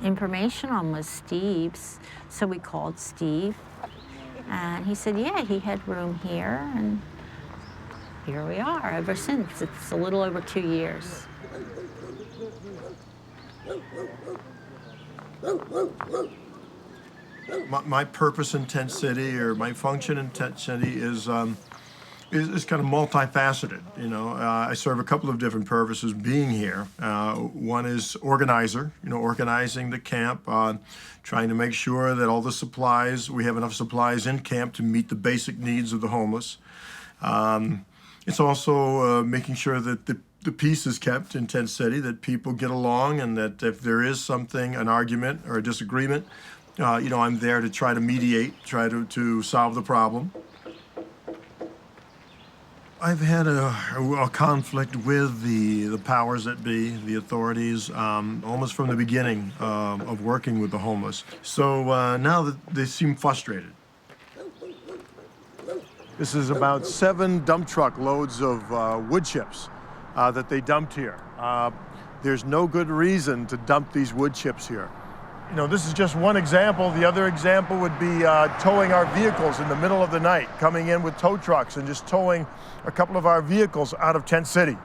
information on was Steve's. So we called Steve, and he said, yeah, he had room here, and here we are ever since. It's a little over 2 years. My purpose in Tent City, or my function in Tent City, is kind of multifaceted. You know, I serve a couple of different purposes being here. One is organizer, you know, organizing the camp, trying to make sure that all the supplies, we have enough supplies in camp to meet the basic needs of the homeless. It's also making sure that the peace is kept in Tent City, that people get along, and that if there is something, an argument or a disagreement, you know, I'm there to try to mediate, try to solve the problem. I've had a conflict with the powers that be, the authorities, almost from the beginning of working with the homeless. So now that they seem frustrated. This is about 7 dump truck loads of wood chips that they dumped here. There's no good reason to dump these wood chips here. You know, this is just one example. The other example would be towing our vehicles in the middle of the night, coming in with tow trucks and just towing a couple of our vehicles out of Tent City.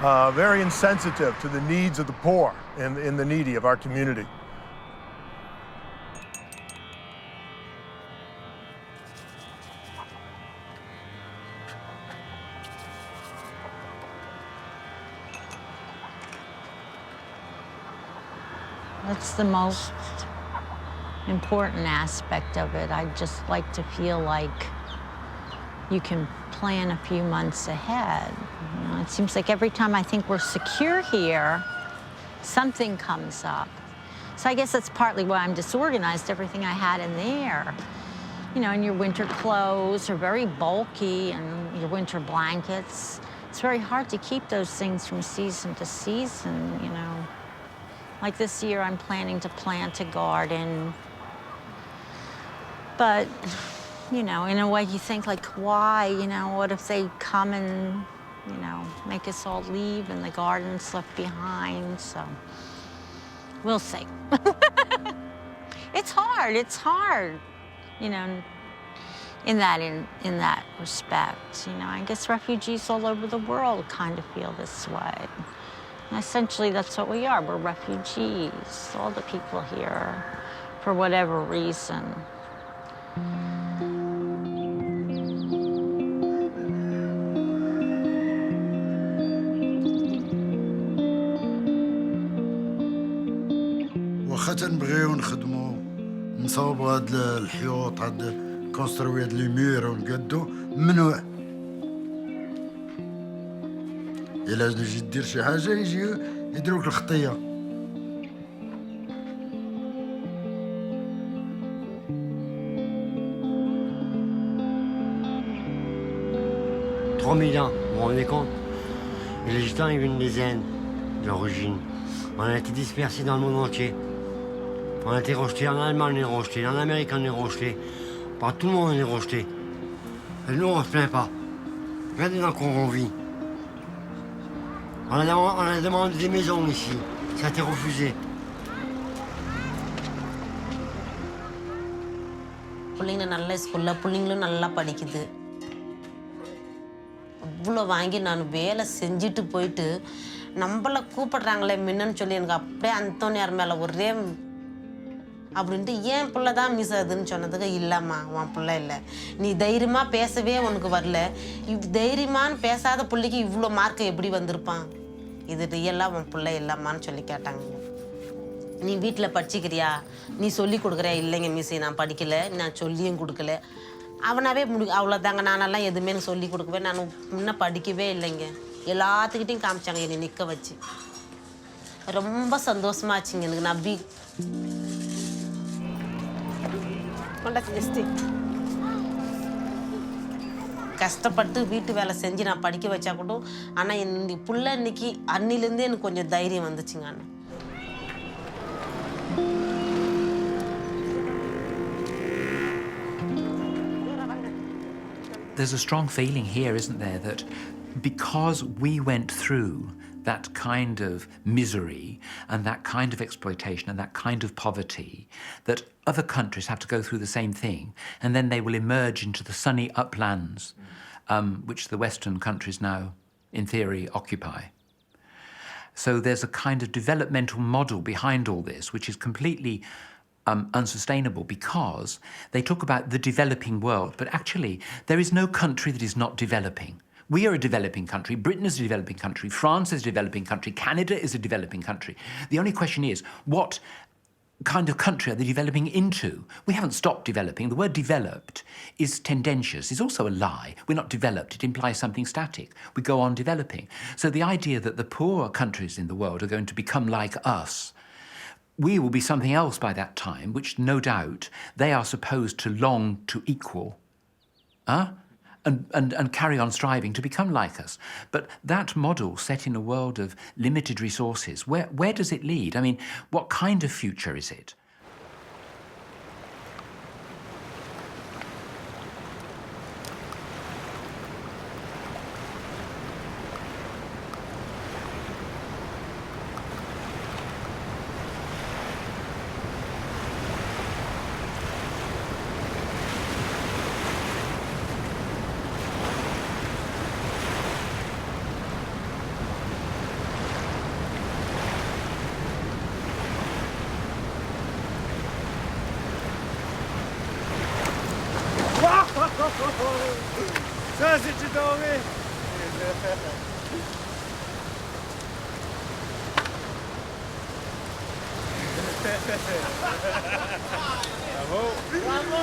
very insensitive to the needs of the poor and the needy of our community. That's the most important aspect of it. I just like to feel like you can plan a few months ahead. You know, it seems like every time I think we're secure here, something comes up. So I guess that's partly why I'm disorganized. Everything I had in there, you know, and your winter clothes are very bulky, and your winter blankets. It's very hard to keep those things from season to season, you know. Like this year, I'm planning to plant a garden. But, you know, in a way you think, like, why? You know, what if they come and, you know, make us all leave and the garden's left behind? So we'll see. It's hard, you know, in that respect. You know, I guess refugees all over the world kind of feel this way. And essentially, that's what we are. We're refugees, all the people here, for whatever reason. واخا تنبغيو نخدمو نصاوبو هاد الحيوط هاد كونستروي هاد لي مير ونقادو ممنوع. إلا تجي دير شي حاجة يجيو يديروك الخطية. Millions, vous vous rendez compte? Et les Gitans, ils viennent des Indes, d'origine. On a été dispersés dans le monde entier. On a été rejetés en Allemagne, on est rejetés, en Amérique, on est rejetés. Par tout le monde, on est rejetés. Et nous, on se plaint pas. Regardez dans quoi on vit. On a demandé des maisons ici. Ça a été refusé. பிள்ளைங்க நல்ல ஸ்கூலில் பிள்ளைங்களும் நல்லா படிக்குது. இவ்வளோ வாங்கி நான் வேலை செஞ்சுட்டு போயிட்டு நம்மளை கூப்பிடுறாங்களே மின்னன்னு சொல்லி எனக்கு அப்படியே அந்தோனியார் மேலே ஒரே அப்படின்ட்டு ஏன் பிள்ளை தான் மிஸ் ஆகுதுன்னு சொன்னதுக்கு இல்லைம்மா உன் பிள்ளை இல்லை, நீ தைரியமாக பேசவே உனக்கு வரல, தைரியமானு பேசாத பிள்ளைக்கு இவ்வளோ மார்க் எப்படி வந்திருப்பான், இது ரியலாக உன் பிள்ளை இல்லைம்மான்னு சொல்லி கேட்டாங்க. நீ வீட்டில் படிச்சுக்கிறியா, நீ சொல்லி கொடுக்குறியா? இல்லைங்க மிஸ் நான் படிக்கலை, நான் சொல்லியும் கொடுக்கல. அவனாவே அவ்வளோதாங்க, நானெல்லாம் எதுவுமே சொல்லி கொடுக்கவே, நான் முன்ன படிக்கவே இல்லைங்க. எல்லாத்துக்கிட்டையும் காமிச்சாங்க என்னை நிற்க வச்சு. ரொம்ப சந்தோஷமாச்சுங்க எனக்கு. நம்பி கஷ்டப்பட்டு வீட்டு வேலை செஞ்சு நான் படிக்க வச்சா கூட, ஆனால் என் புள்ள இன்னைக்கு அன்னிலேருந்தே எனக்கு கொஞ்சம் தைரியம் வந்துச்சுங்க. அண்ணா There's a strong feeling here, isn't there, that because we went through that kind of misery and that kind of exploitation and that kind of poverty, that other countries have to go through the same thing, and then they will emerge into the sunny uplands, which the Western countries now, in theory, occupy. So there's a kind of developmental model behind all this, which is completely unsustainable, because they talk about the developing world, but actually there is no country that is not developing. We are a developing country, Britain is a developing country, France is a developing country, Canada is a developing country. The only question is, what kind of country are they developing into? We haven't stopped developing. The word developed is tendentious, it's also a lie. We're not developed, it implies something static. We go on developing. So the idea that the poorer countries in the world are going to become like us, we will be something else by that time, which no doubt they are supposed to long to equal, and carry on striving to become like us. But that model set in a world of limited resources, where does it lead? I mean, what kind of future is it? Ça, c'est du doré. Bravo. Bravo.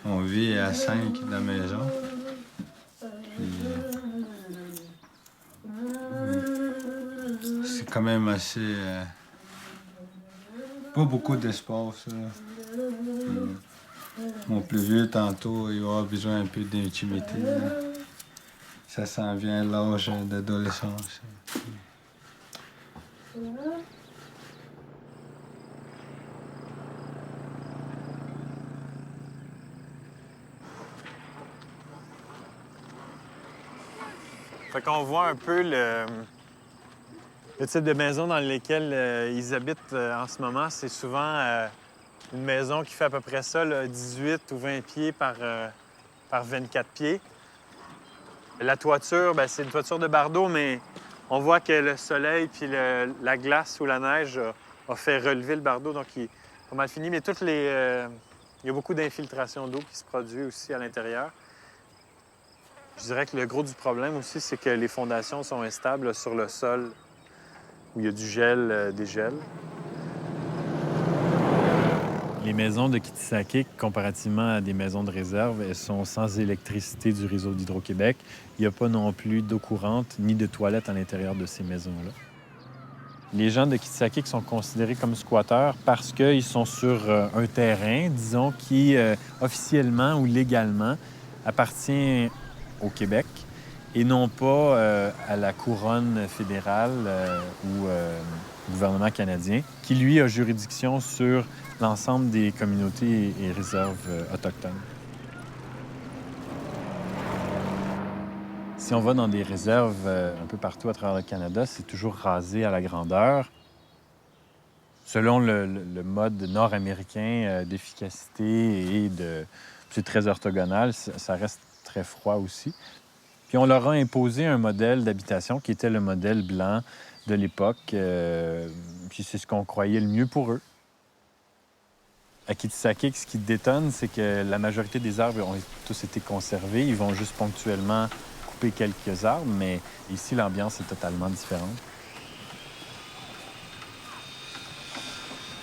On vit à 5 de la maison. C'est quand même assez... pas beaucoup d'espace. Mon plus vieux, tantôt, il va avoir besoin un peu d'intimité. Ça s'en vient à l'âge d'adolescence. Fait qu'on voit un peu le type de maison dans lesquelles ils habitent en ce moment. C'est souvent une maison qui fait à peu près ça, là, 18 ou 20 pieds par 24 pieds. La toiture, ben, c'est une toiture de bardeaux, mais on voit que le soleil puis la glace ou la neige a fait relever le bardeau, donc il est pas mal fini. Mais il y a beaucoup d'infiltration d'eau qui se produit aussi à l'intérieur. Je dirais que le gros du problème aussi, c'est que les fondations sont instables sur le sol où il y a du gel, des gels. Les maisons de Kitcisakik, comparativement à des maisons de réserve, elles sont sans électricité du réseau d'Hydro-Québec. Il n'y a pas non plus d'eau courante ni de toilettes à l'intérieur de ces maisons-là. Les gens de Kitcisakik sont considérés comme squatteurs parce qu'ils sont sur un terrain, disons, qui officiellement ou légalement appartient au Québec et non pas à la couronne fédérale ou au gouvernement canadien, qui, lui, a juridiction sur l'ensemble des communautés et réserves autochtones. Si on va dans des réserves un peu partout à travers le Canada, c'est toujours rasé à la grandeur. Selon le mode nord-américain d'efficacité et c'est très orthogonal, ça reste très froid aussi. Puis on leur a imposé un modèle d'habitation qui était le modèle blanc de l'époque. Puis c'est ce qu'on croyait le mieux pour eux. À Kitcisakik, ce qui détonne, c'est que la majorité des arbres ont tous été conservés. Ils vont juste ponctuellement couper quelques arbres, mais ici, l'ambiance est totalement différente.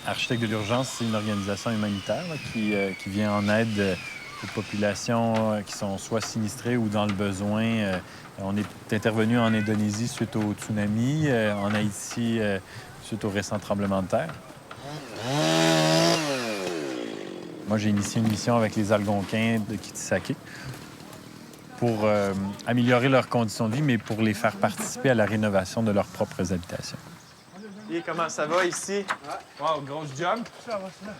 Architectes de l'urgence, c'est une organisation humanitaire là, qui vient en aide aux populations qui sont soit sinistrées ou dans le besoin. On est intervenu en Indonésie suite au tsunami, en Haïti suite au récent tremblement de terre. Moi, j'ai initié une mission avec les Algonquins de Kitcisakik pour améliorer leurs conditions de vie, mais pour les faire participer à la rénovation de leurs propres habitations. Et comment ça va ici? Wow, grosse job. Ça va, ça va.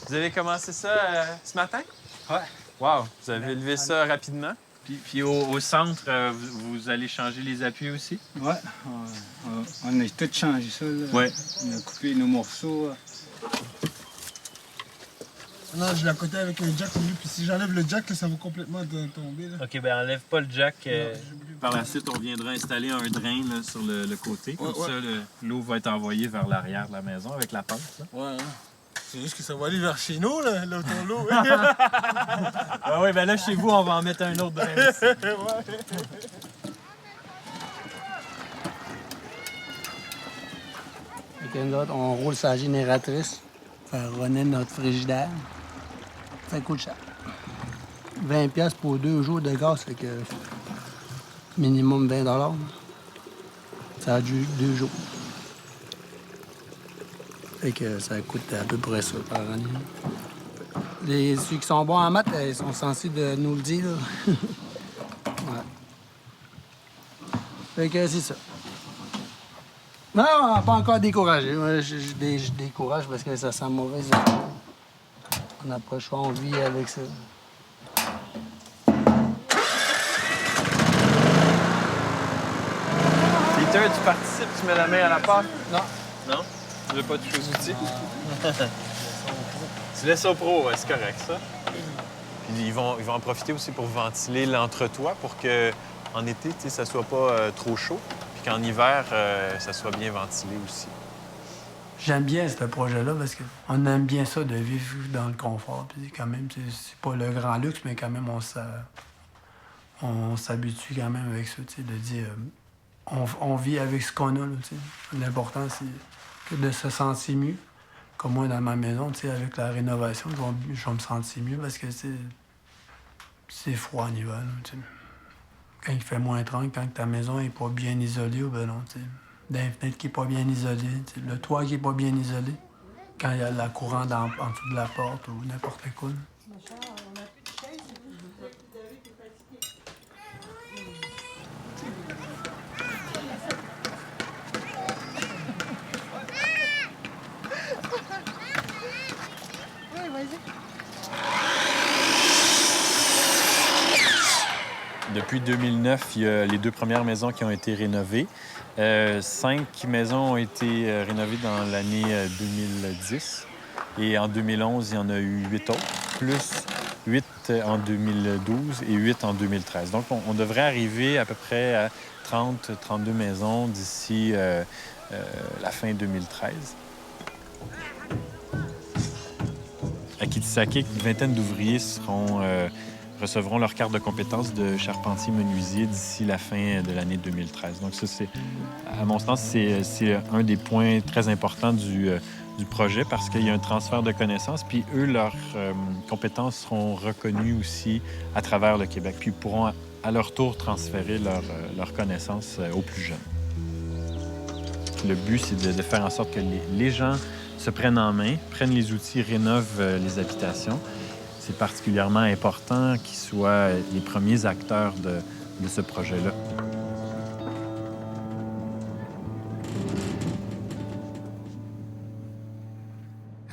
Vous avez commencé ça ce matin? Ouais. Wow, vous avez levé ça rapidement. Puis au centre, vous allez changer les appuis aussi? Ouais, on a tout changé ça. Là. Ouais. On a coupé nos morceaux. Non, je l'ai à côté avec un jack, puis si j'enlève le jack, là, ça va complètement tomber. Là. OK, bien enlève pas le jack. Par la suite, on viendra installer un drain là, sur le côté. Comme ça, l'eau va être envoyée vers l'arrière de la maison avec la pente. Là. Ouais, hein. C'est juste que ça va aller vers chez nous, là, autour de l'eau. Ah oui, bien là, chez vous, on va en mettre un autre drain ici. Et nous autres, on roule sa génératrice, faire runner notre frigidaire. Ça coûte cher. 20$ pour 2 jours de gaz, fait que minimum 20$. Ça a duré 2 jours. Fait que ça coûte à peu près ça par année. Ceux qui sont bons en maths, ils sont censés de nous le dire. Ouais. Fait que c'est ça. Non, on n'a pas encore découragé. Moi, je décourage parce que ça sent mauvais. On n'a pas le choix, on vit avec ça. Peter, tu participes, tu mets la main à la pâte? Non. Non? Tu veux pas toucher aux outils? Tu laisses au pro, ouais, c'est correct, ça. Puis ils vont en profiter aussi pour ventiler l'entretoit pour que en été, tu sais, ça soit pas trop chaud. Puis qu'en hiver, ça soit bien ventilé aussi. J'aime bien ce projet-là parce qu'on aime bien ça de vivre dans le confort. Puis quand même, c'est pas le grand luxe, mais quand même, on s'habitue quand même avec ça, tu sais, de dire on vit avec ce qu'on a. Tu sais. L'important, c'est que de se sentir mieux. Comme moi, dans ma maison, tu sais, avec la rénovation, je vais me sentir mieux parce que c'est froid en hiver. Là, tu sais. Quand il fait moins 30, quand ta maison n'est pas bien isolée, ben non, tu sais. D'un fenêtre qui n'est pas bien isolé, le toit qui n'est pas bien isolé, quand il y a la courante en dessous de la porte ou n'importe quoi. Depuis 2009, il y a les 2 premières maisons qui ont été rénovées. 5 maisons ont été rénovées dans l'année 2010. Et en 2011, il y en a eu 8 autres, plus 8 en 2012 et 8 en 2013. Donc, on devrait arriver à peu près à 30-32 maisons d'ici la fin 2013. À Kitcisakik, une vingtaine d'ouvriers recevront leur carte de compétences de charpentier-menuisier d'ici la fin de l'année 2013. Donc ça, à mon sens, c'est un des points très importants du projet parce qu'il y a un transfert de connaissances, puis eux, leurs compétences seront reconnues aussi à travers le Québec, puis ils pourront à leur tour transférer leurs connaissances aux plus jeunes. Le but, c'est de faire en sorte que les gens se prennent en main, prennent les outils, rénovent les habitations. C'est particulièrement important qu'ils soient les premiers acteurs de ce projet-là.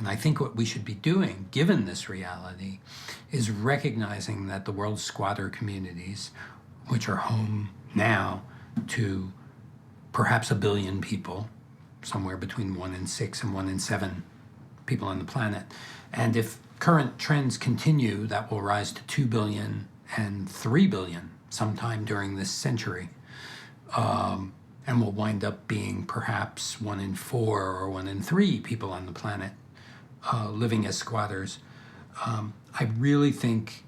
And I think what we should be doing, given this reality, is recognizing that the world's squatter communities, which are home now to perhaps 1 billion people, somewhere between 1 in 6 and 1 in 7 people on the planet, and if current trends continue, that will rise to 2 billion and 3 billion sometime during this century. And will wind up being perhaps 1 in 4 or 1 in 3 people on the planet living as squatters. I really think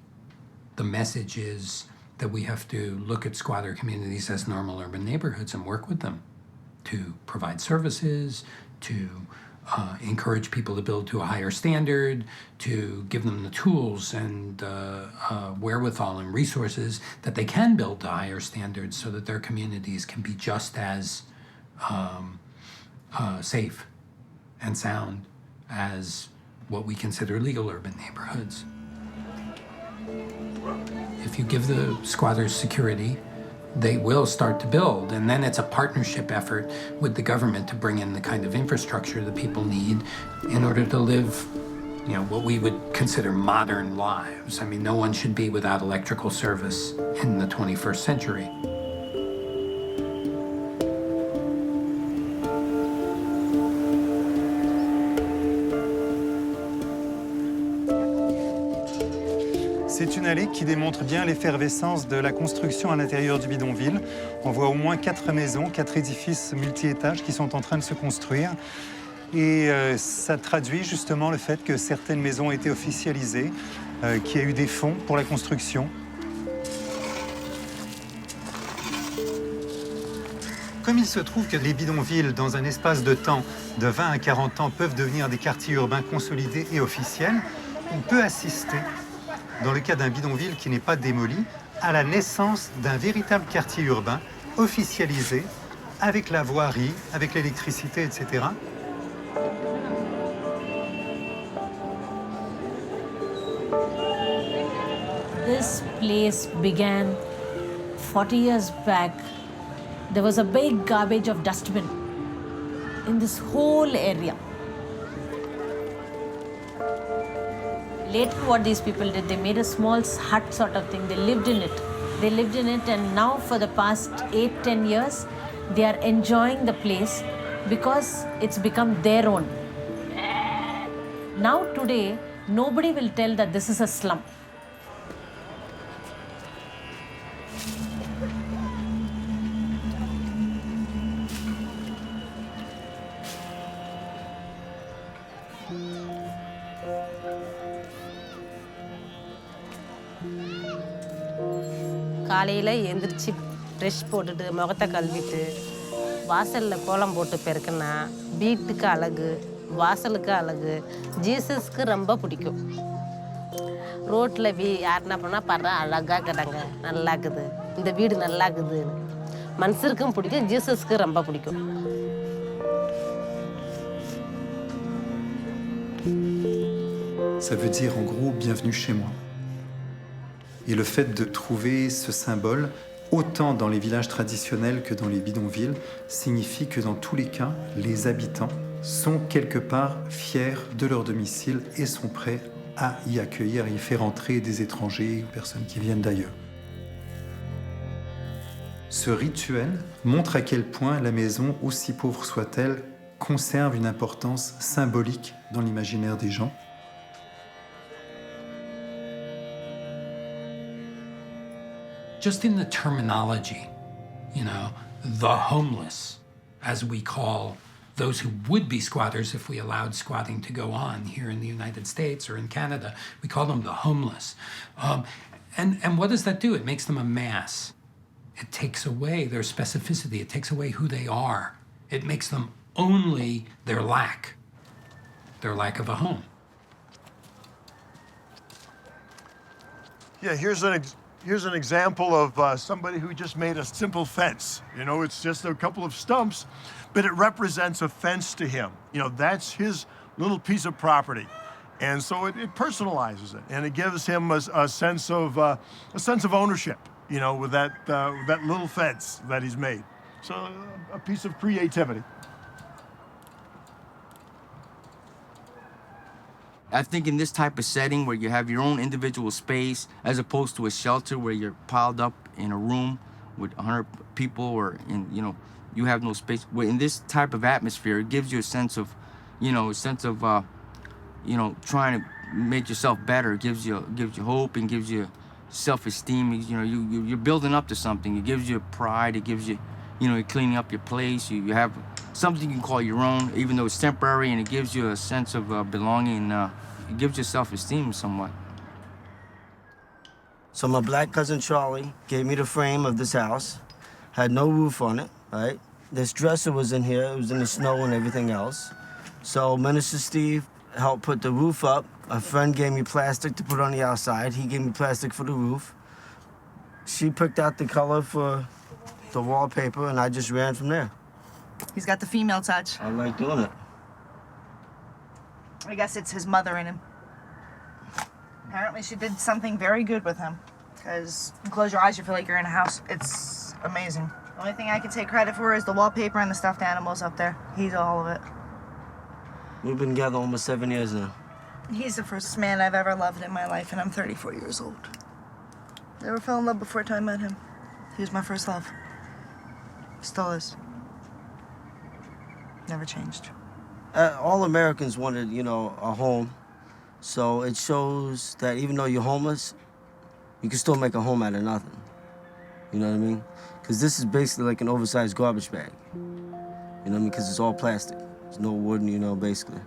the message is that we have to look at squatter communities as normal urban neighborhoods and work with them to provide services, to encourage people to build to a higher standard, to give them the tools and wherewithal and resources that they can build to higher standards so that their communities can be just as safe and sound as what we consider legal urban neighborhoods. If you give the squatters security, they will start to build, and then it's a partnership effort with the government to bring in the kind of infrastructure that people need in order to live, you know, what we would consider modern lives. I mean, no one should be without electrical service in the 21st century. C'est une allée qui démontre bien l'effervescence de la construction à l'intérieur du bidonville. On voit au moins 4 maisons, 4 édifices multi-étages qui sont en train de se construire. Et ça traduit justement le fait que certaines maisons ont été officialisées, qu'il y a eu des fonds pour la construction. Comme il se trouve que les bidonvilles, dans un espace de temps de 20 à 40 ans, peuvent devenir des quartiers urbains consolidés et officiels, on peut assister, dans le cas d'un bidonville qui n'est pas démoli, à la naissance d'un véritable quartier urbain officialisé, avec la voirie, avec l'électricité, etc. This place began 40 years back. There was a big garbage of dustbin in this whole area. Later, what these people did, they made a small hut sort of thing. They lived in it. They lived in it, and now for the past 8-10 years, they are enjoying the place because it's become their own. Now today, Nobody will tell that this is a slum. காலையில் எழுந்திரிச்சு brush போட்டுட்டு முகத்தை கழுவிட்டு வாசலில் கோலம் போட்டு பெருக்குன்னா வீட்டுக்கு அழகு, வாசலுக்கு அழகு. ஜீசஸ்க்கு ரொம்ப பிடிக்கும். ரோட்டில் யாருன்னா போனால் பாரு அழகாக இருக்கிறாங்க, நல்லா இருக்குது, இந்த வீடு நல்லா இருக்குதுன்னு. மனுஷருக்கும் பிடிக்கும், ஜீசஸ்க்கு ரொம்ப பிடிக்கும். Ça veut dire en gros bienvenue chez moi. Et le fait de trouver ce symbole, autant dans les villages traditionnels que dans les bidonvilles, signifie que dans tous les cas, les habitants sont quelque part fiers de leur domicile et sont prêts à y accueillir et y faire entrer des étrangers ou personnes qui viennent d'ailleurs. Ce rituel montre à quel point la maison, aussi pauvre soit-elle, conserve une importance symbolique dans l'imaginaire des gens. Just in the terminology, the homeless, as we call those who would be squatters if we allowed squatting to go on here in the United States or in Canada, we call them the homeless. And what does that do? It makes them a mass. It takes away their specificity. It takes away who they are. It makes them only their lack of a home. Yeah, here's an example of somebody who just made a simple fence. It's just a couple of stumps, but it represents a fence to him. That's his little piece of property. And so it personalizes it, and it gives him a sense of ownership, with that little fence that he's made. So a piece of creativity. I think in this type of setting where you have your own individual space as opposed to a shelter where you're piled up in a room with 100 people or you have no space. Well, in this type of atmosphere, it gives you a sense of trying to make yourself better. It gives you hope and gives you self-esteem. You're building up to something. It gives you pride. It gives you, you're cleaning up your place. You have something you can call your own, even though it's temporary, and it gives you a sense of belonging. It gives you self-esteem somewhat. So my black cousin Charlie gave me the frame of this house. Had no roof on it, right? This dresser was in here. It was in the snow and everything else. So Minister Steve helped put the roof up. A friend gave me plastic to put on the outside. He gave me plastic for the roof. She picked out the color for the wallpaper, and I just ran from there. He's got the female touch. I like doing it. I guess it's his mother in him. Apparently she did something very good with him. Because you close your eyes, you feel like you're in a house. It's amazing. The only thing I can take credit for is the wallpaper and the stuffed animals up there. He's all of it. We've been together almost 7 years now. He's the first man I've ever loved in my life, and I'm 34 years old. Never fell in love before I met him. He was my first love. Still is. Never changed. All Americans wanted, a home. So it shows that even though you're homeless, you can still make a home out of nothing. You know what I mean? Because this is basically like an oversized garbage bag. You know what I mean? Because it's all plastic. There's no wood, basically.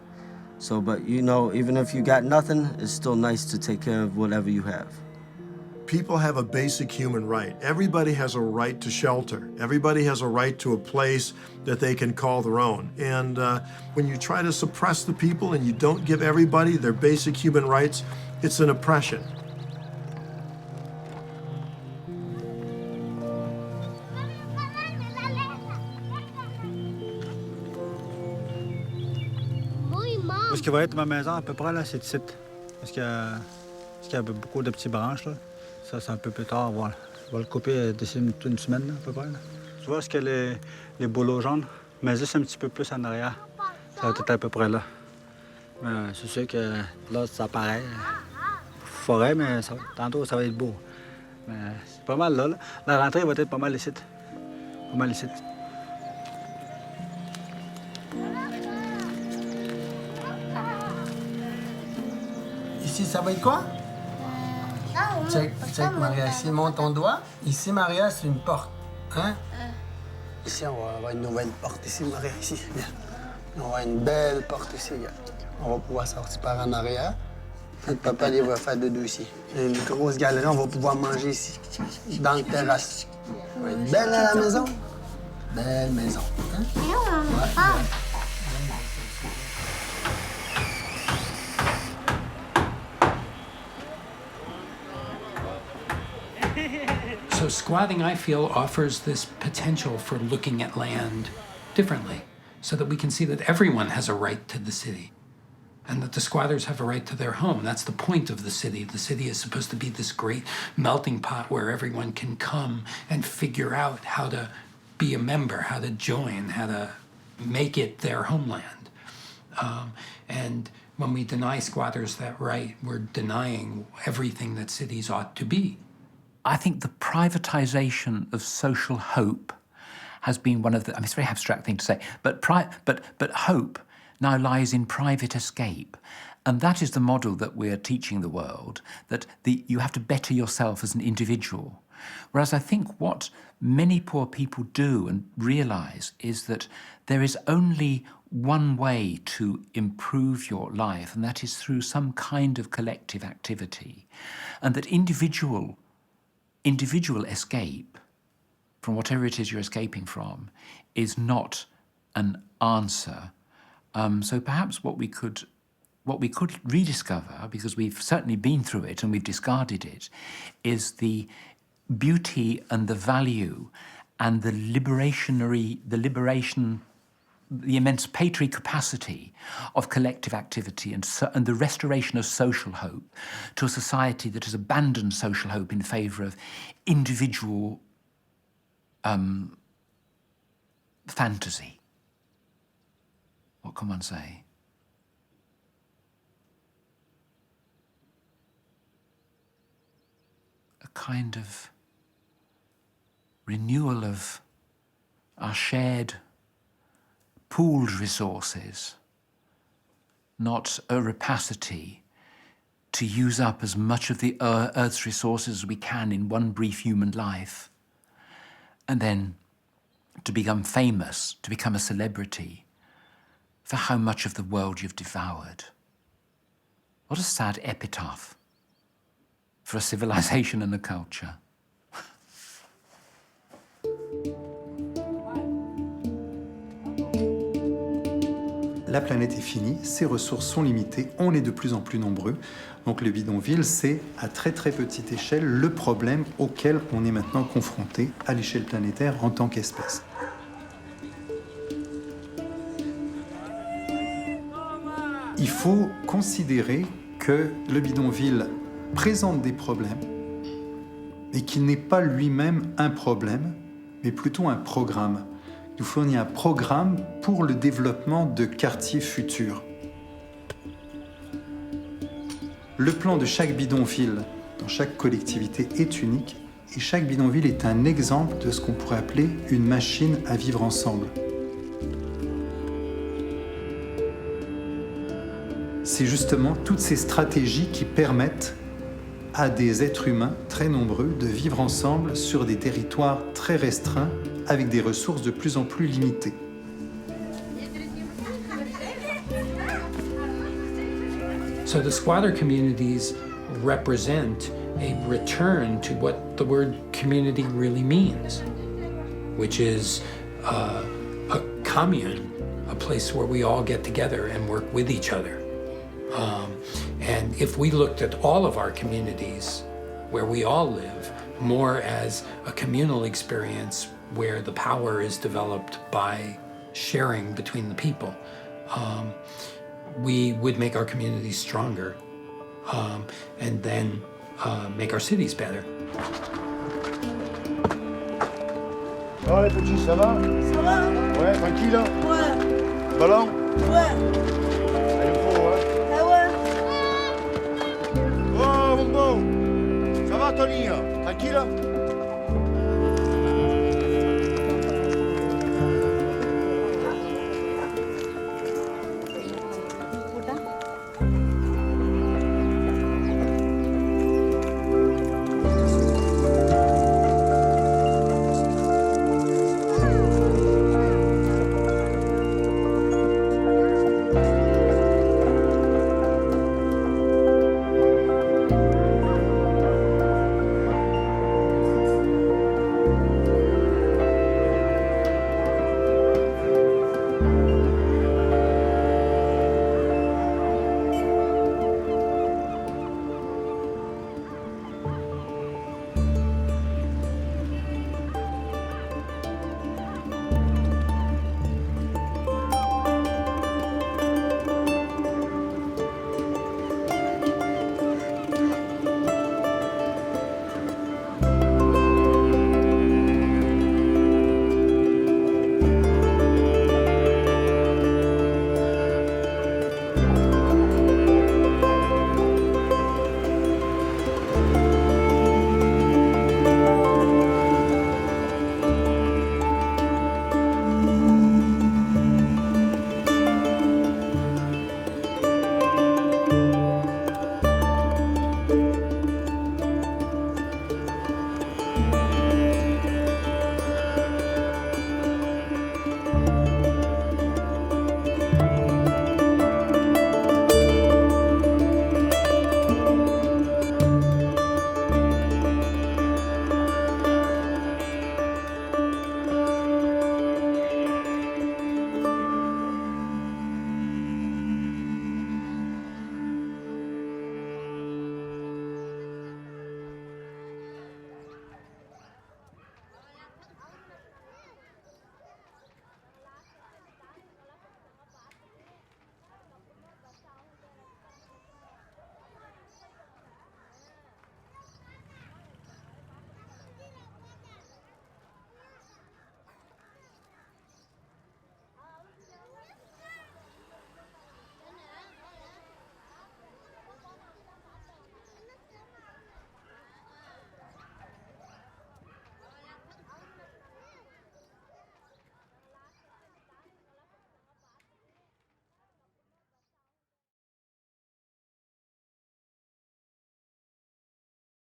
So, but even if you got nothing, it's still nice to take care of whatever you have. People have a basic human right. Everybody has a right to shelter. Everybody has a right to a place that they can call their own. And when you try to suppress the people and you don't give everybody their basic human rights, it's an oppression. Où est-ce qu'il va être ma maison à peu près là, c'est ici. Parce qu'il y a beaucoup de petites branches là. Ça, c'est un peu plus tard. Voilà. Je vais le couper d'ici une semaine là, à peu près. Là. Tu vois ce qu'il y a les bouleaux jaunes, mais juste un petit peu plus en arrière. Ça va être à peu près là. C'est sûr que là, ça paraît forêt, mais tantôt, ça va être beau. Mais c'est pas mal là. La rentrée va être pas mal ici. Pas mal ici. Ici, ça va être quoi? Check, Maria. Ici, monte ton doigt. Ici, Maria, c'est une porte. Hein? Ici, on va avoir une nouvelle porte ici, Maria. Ici, regarde. On va avoir une belle porte ici, regarde. On va pouvoir sortir par en arrière. Notre papa, il va faire dodo ici. Il y a une grosse galerie, on va pouvoir manger ici, dans le terrasse. Ça va être belle à la maison. Belle maison. Hein? Ouais. So squatting, I feel, offers this potential for looking at land differently, so that we can see that everyone has a right to the city, and that the squatters have a right to their home. That's the point of the city. The city is supposed to be this great melting pot where everyone can come and figure out how to be a member, how to join, how to make it their homeland. And when we deny squatters that right, we're denying everything that cities ought to be. I think the privatization of social hope has been one of the, I mean, it's a very abstract thing to say, but hope now lies in private escape. And that is the model that we're teaching the world, that you have to better yourself as an individual. Whereas I think what many poor people do and realize is that there is only one way to improve your life, and that is through some kind of collective activity. And that individual escape from whatever it is you're escaping from is not an answer. So perhaps what we could rediscover, because we've certainly been through it and we've discarded it, is the beauty and the value and the emancipatory capacity of collective activity and the restoration of social hope to a society that has abandoned social hope in favour of individual fantasy. What can one say? A kind of renewal of our shared pooled resources, not a rapacity to use up as much of the Earth's resources as we can in one brief human life, and then to become famous, to become a celebrity for how much of the world you've devoured. What a sad epitaph for a civilization and a culture. La planète est finie, ses ressources sont limitées, on est de plus en plus nombreux. Donc le bidonville, c'est à très très petite échelle le problème auquel on est maintenant confronté à l'échelle planétaire en tant qu'espèce. Il faut considérer que le bidonville présente des problèmes et qu'il n'est pas lui-même un problème, mais plutôt un programme. Il fournit un programme pour le développement de quartiers futurs. Le plan de chaque bidonville dans chaque collectivité est unique et chaque bidonville est un exemple de ce qu'on pourrait appeler une machine à vivre ensemble. C'est justement toutes ces stratégies qui permettent à des êtres humains très nombreux de vivre ensemble sur des territoires très restreints avec des ressources de plus en plus limitées. So the squatter communities represent a return to what the word community really means, which is a commune, a place where we all get together and work with each other. And if we looked at all of our communities where we all live more as a communal experience where the power is developed by sharing between the people, we would make our communities stronger and then make our cities better. Oh les petits, ça va? Ça va? Ouais, tranquille là? Ouais. Ballon? Ouais. Allez, faut, ouais. Ah ouais. Oh, mon beau! Ça va, Tony? Tranquille?